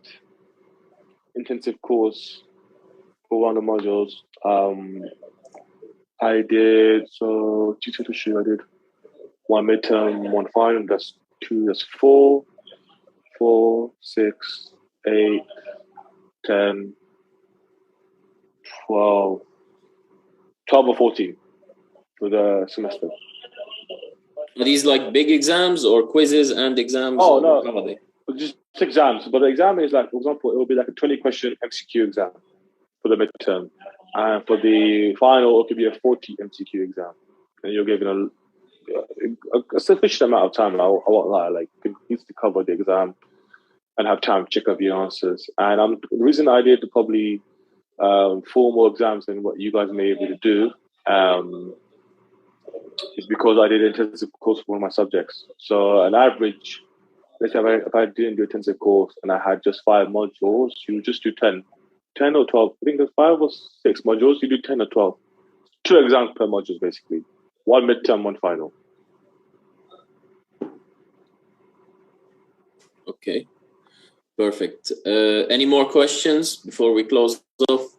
Speaker 2: intensive course for one of the modules, I did I did one midterm, one final. That's 2. That's 4, 6, 8, 10, 12 or 14 for the semester.
Speaker 1: Are these like big exams or quizzes and exams?
Speaker 2: Oh no, how are they? Just exams. But the exam is for example, it will be like a 20-question MCQ exam for the midterm, and for the final, it could be a 40 MCQ exam, and you're given a sufficient amount of time. I won't lie, needs to cover the exam and have time to check up your answers. And the reason I did probably 4 more exams than what you guys may be able to do is because I did an intensive course for one of my subjects. So an average, let's say if I didn't do an intensive course and I had just 5 modules, you just do 10 or 12. I think there's 5 or 6 modules, you do 10 or 12. 2 exams per module, basically. 1 midterm, 1 final.
Speaker 1: Okay, perfect. Any more questions before we close off?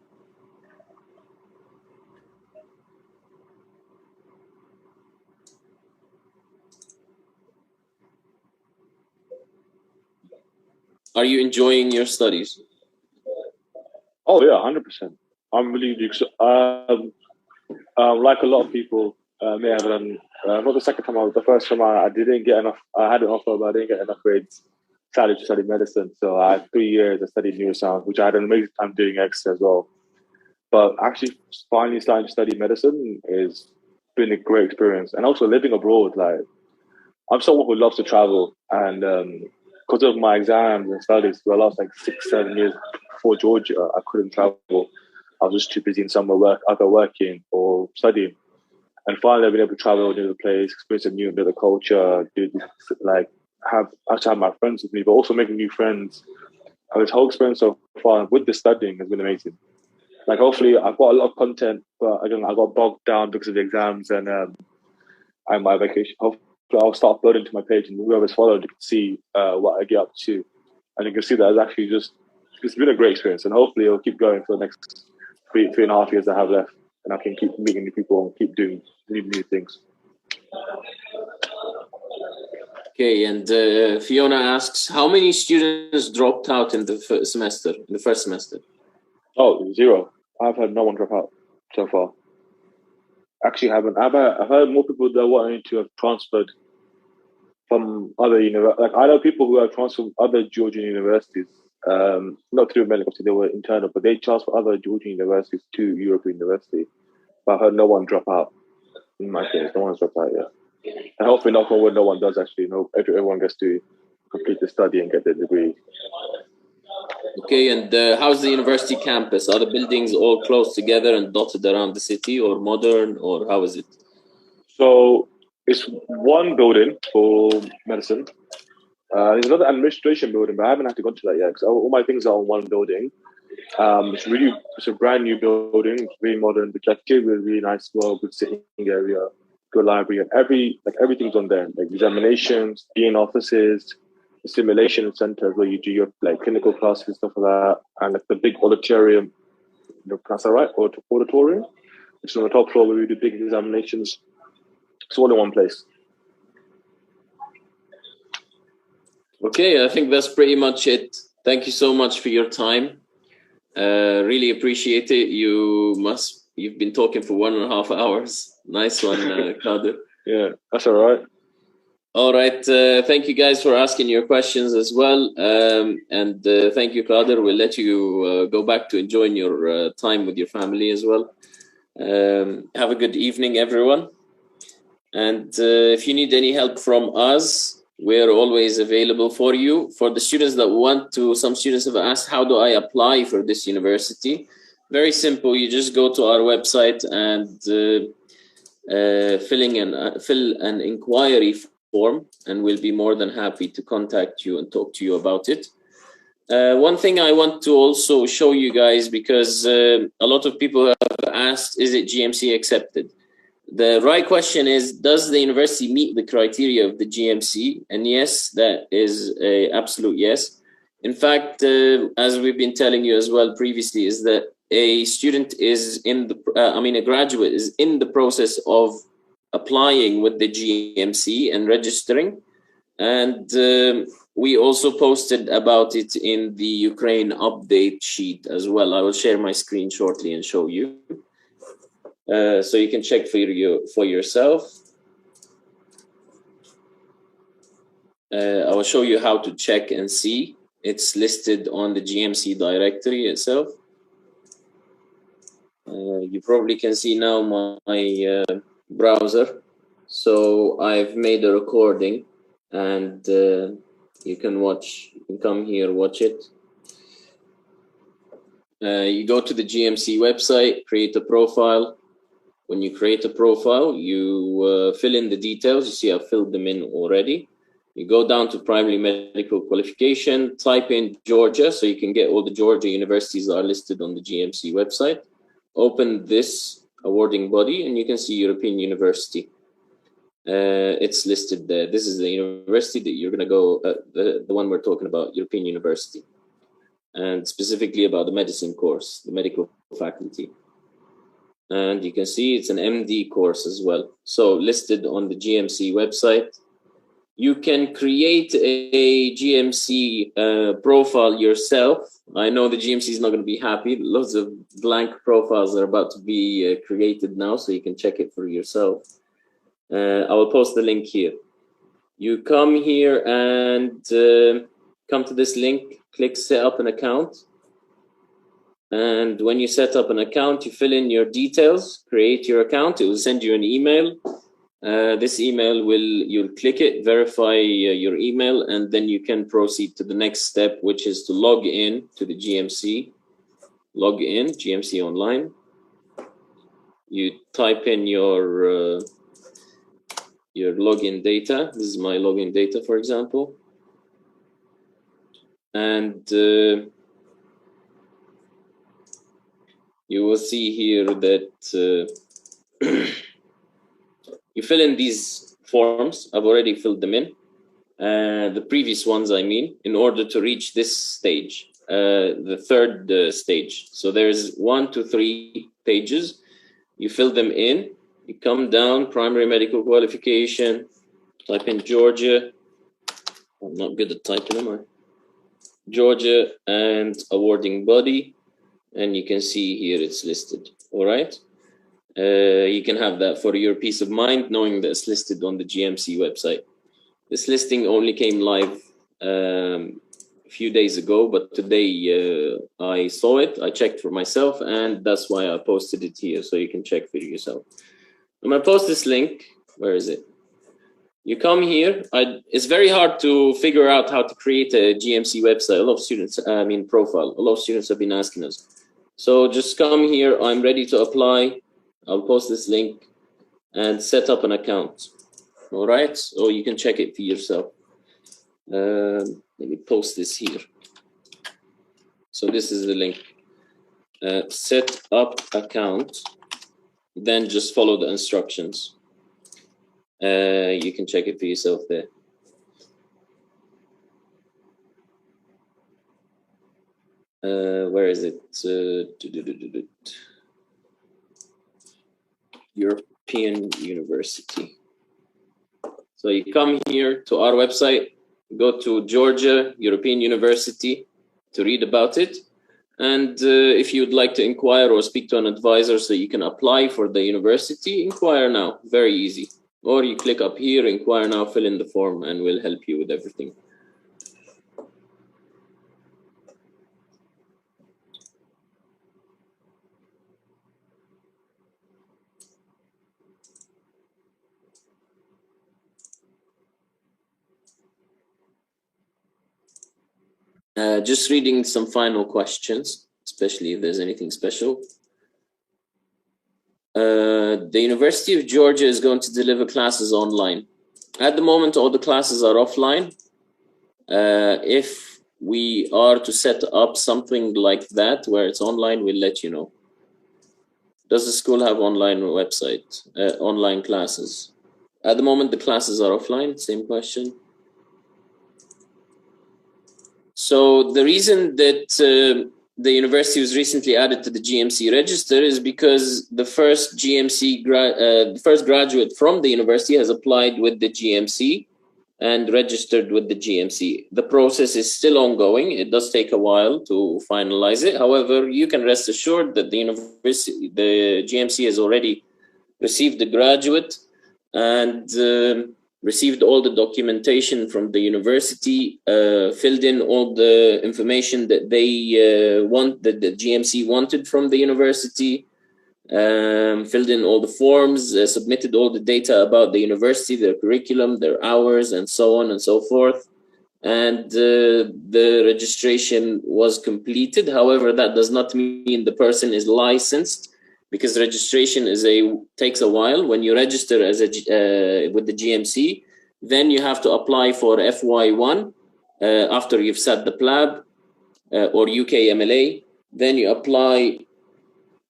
Speaker 1: Are you enjoying your studies?
Speaker 2: Oh yeah, 100%. I'm really like a lot of people may have done. Not the second time, the first time I didn't get enough. I had an offer, but I didn't get enough grades. Decided to study medicine, so I had 3 years. I studied neuroscience, which I had an amazing time doing extra as well. But actually, finally starting to study medicine has been a great experience, and also living abroad. I'm someone who loves to travel, and because of my exams and studies for the last 6-7 years before Georgia, I couldn't travel. I was just too busy in summer either working or studying. And finally, I've been able to travel to the place, experience a new bit of culture, have my friends with me, but also making new friends. And this whole experience so far with the studying has been amazing. Hopefully, I've got a lot of content, but again, I got bogged down because of the exams and my vacation. Hopefully, I'll start uploading to my page, and whoever's followed, you can see what I get up to. And you can see that it's been a great experience, and hopefully it'll keep going for the next 3.5 years I have left, and I can keep meeting new people and keep doing new things.
Speaker 1: Okay, and Fiona asks, how many students dropped out in the first semester?
Speaker 2: Oh, 0. I've had no one drop out so far. Actually, haven't. I've heard more people that wanting to have transferred from other universities. I know people who have transferred from other Georgian universities. Not through Medlink, they were internal, but they transferred other Georgian universities to European University. But I've heard no one drop out. In my case, no one's dropped out yet. And hopefully, knock on wood, no one does actually. Everyone gets to complete the study and get their degree.
Speaker 1: Okay, and how's the university campus? Are the buildings all close together and dotted around the city, or modern, or how is it?
Speaker 2: So it's one building for medicine, There's another administration building, but I haven't had to go to that yet because all my things are on one building. It's a brand new building, it's really modern. The cafeteria is really nice, well, good sitting area, good library, and everything's on there. Like examinations, dean offices, the simulation centers where you do your like clinical classes and stuff like that, and like the big auditorium. That's all right, auditorium, which is on the top floor where we do big examinations. It's all in one place.
Speaker 1: Okay, I think that's pretty much it. Thank you so much for your time. Really appreciate it. You've been talking for 1.5 hours. Nice one, Qadir.
Speaker 2: Yeah, that's all right.
Speaker 1: All right. Thank you guys for asking your questions as well. And thank you, Qadir. We'll let you go back to enjoying your time with your family as well. Have a good evening, everyone. And if you need any help from us, we're always available for you. For the students that want to, some students have asked, how do I apply for this university? Very simple. You just go to our website and fill an inquiry form, and we'll be more than happy to contact you and talk to you about it. One thing I want to also show you guys, because a lot of people have asked, is it GMC accepted? The right question is, does the university meet the criteria of the GMC? And yes, that is an absolute yes. In fact, as we've been telling you as well previously, is that a student is a graduate is in the process of applying with the GMC and registering. And we also posted about it in the Ukraine update sheet as well. I will share my screen shortly and show you. So you can check for yourself. I will show you how to check and see. It's listed on the GMC directory itself. You probably can see now my browser. So I've made a recording, and you can come here, watch it. You go to the GMC website, create a profile. When you create a profile, you fill in the details. You see I've filled them in already. You go down to primary medical qualification, type in Georgia, so you can get all the Georgia universities that are listed on the GMC website. Open this awarding body, and you can see European University. It's listed there. This is the university that you're going to go, the one we're talking about, European University, and specifically about the medicine course, the medical faculty. And you can see it's an MD course as well. So listed on the GMC website. You can create a GMC profile yourself. I know the GMC is not going to be happy. Lots of blank profiles are about to be created now, so you can check it for yourself. I will post the link here. You come here and come to this link, click set up an account. And when you set up an account, you fill in your details, create your account. It will send you an email. This email you'll click it, verify your email, and then you can proceed to the next step, which is to log in to the GMC. Log in, GMC Online. You type in your login data. This is my login data, for example. And you will see here that you fill in these forms. I've already filled them in. The previous ones, I mean, in order to reach this stage, the third stage. So there's 1 to 3 pages. You fill them in. You come down, primary medical qualification, type in Georgia. I'm not good at typing, am I? Georgia and awarding body. And you can see here it's listed. All right. You can have that for your peace of mind, knowing that it's listed on the GMC website. This listing only came live a few days ago, but today I saw it. I checked for myself, and that's why I posted it here, so you can check for yourself. I'm going to post this link. Where is it? You come here. It's very hard to figure out how to create a GMC website. A lot of students, profile. A lot of students have been asking us. So just come here. I'm ready to apply. I'll post this link and set up an account. All right. So you can check it for yourself. Let me post this here. So this is the link. Set up account, then just follow the instructions. You can check it for yourself there. Where is it? European University. So you come here to our website, go to Georgia European University to read about it. And if you'd like to inquire or speak to an advisor so you can apply for the university, inquire now. Very easy. Or you click up here, inquire now, fill in the form, and we'll help you with everything. Just reading some final questions, especially if there's anything special. The University of Georgia is going to deliver classes online. At the moment, all the classes are offline. If we are to set up something like that, where it's online, we'll let you know. Does the school have online website, online classes? At the moment, the classes are offline, same question. So the reason that the university was recently added to the GMC register is because the first the first graduate from the university has applied with the GMC and registered with the GMC. The process is still ongoing. It does take a while to finalize it. However, you can rest assured that the GMC has already received the graduate and received all the documentation from the university, filled in all the information that they that the GMC wanted from the university, filled in all the forms, submitted all the data about the university, their curriculum, their hours, and so on and so forth. And the registration was completed. However, that does not mean the person is licensed, because registration takes a while. When you register as with the GMC, then you have to apply for FY1 after you've sat the PLAB or UKMLA. Then you apply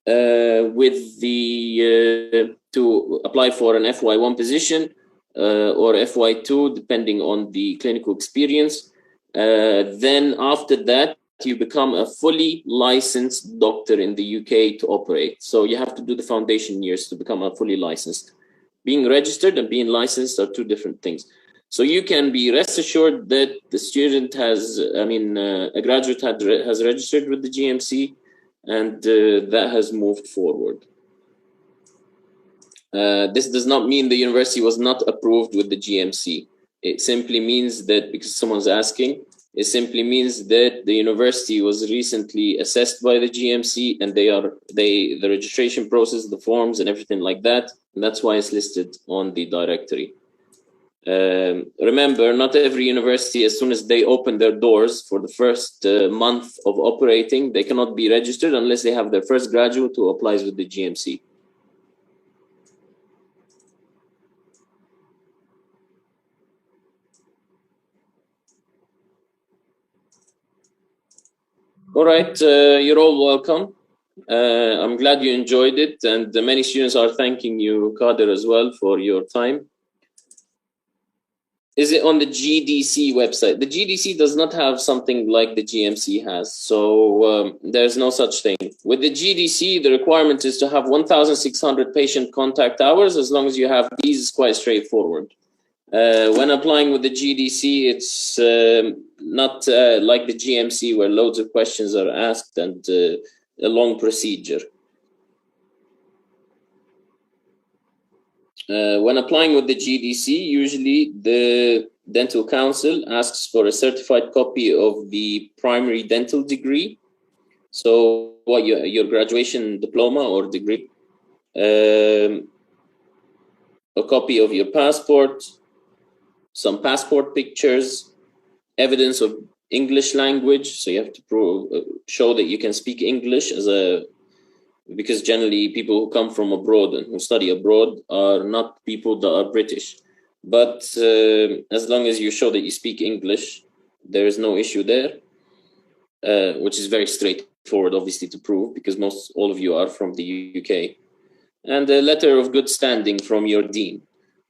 Speaker 1: with the to apply for an FY1 position or FY2, depending on the clinical experience. Then after that, you become a fully licensed doctor in the UK to operate. So you have to do the foundation years to become a fully licensed. Being registered and being licensed are two different things. So you can be rest assured that the student has, a graduate has registered with the GMC, and that has moved forward. This does not mean the university was not approved with the GMC. It simply means that, because someone's asking, it simply means that the university was recently assessed by the GMC, and the registration process, the forms and everything like that, and that's why it's listed on the directory. Remember, not every university, as soon as they open their doors for the first month of operating, they cannot be registered unless they have their first graduate who applies with the GMC. All right, you're all welcome. I'm glad you enjoyed it, and many students are thanking you, Qadir, as well, for your time. Is it on the GDC website? The GDC does not have something like the GMC has, so there's no such thing. With the GDC, the requirement is to have 1,600 patient contact hours. As long as you have these, it's quite straightforward. When applying with the GDC, it's not like the GMC, where loads of questions are asked and a long procedure. When applying with the GDC, usually the dental council asks for a certified copy of the primary dental degree. So what, your graduation diploma or degree, a copy of your passport, some passport pictures, evidence of English language. So you have to show that you can speak English because generally people who come from abroad and who study abroad are not people that are British. but as long as you show that you speak English, there is no issue there, which is very straightforward, obviously, to prove, because all of you are from the UK. And a letter of good standing from your dean.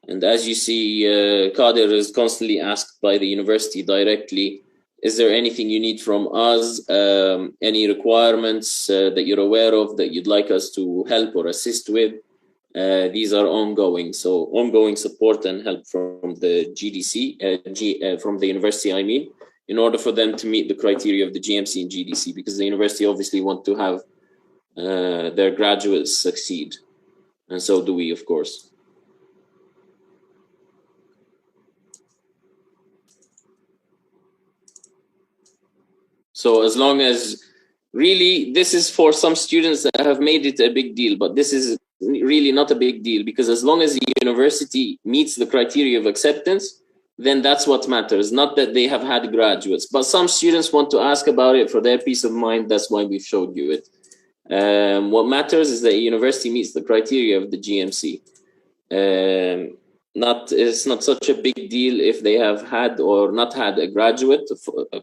Speaker 1: And as you see, Qadir is constantly asked by the university directly, is there anything you need from us, any requirements that you're aware of that you'd like us to help or assist with? These are ongoing, so ongoing support and help from the GDC, from the university, I mean, in order for them to meet the criteria of the GMC and GDC, because the university obviously want to have their graduates succeed. And so do we, of course. So as long as, really, this is for some students that have made it a big deal, but this is really not a big deal, because as long as the university meets the criteria of acceptance, then that's what matters, not that they have had graduates. But some students want to ask about it for their peace of mind. That's why we've showed you it. What matters is that a university meets the criteria of the GMC. It's not such a big deal if they have had or not had a graduate,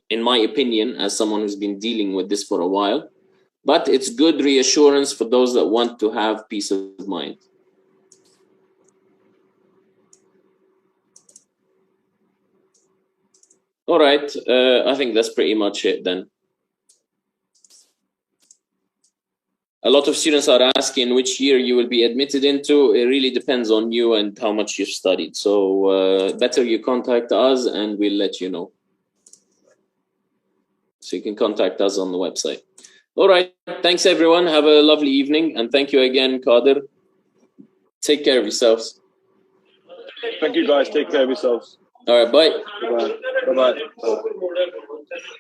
Speaker 1: in my opinion, as someone who's been dealing with this for a while. But it's good reassurance for those that want to have peace of mind. All right, I think that's pretty much it then. A lot of students are asking which year you will be admitted into. It really depends on you and how much you've studied. So better you contact us and we'll let you know. So you can contact us on the website. All right, thanks everyone. Have a lovely evening. And thank you again, Qadir. Take care of yourselves.
Speaker 2: Thank you guys. Take care of yourselves.
Speaker 1: All right, bye.
Speaker 2: Bye. Bye. Bye.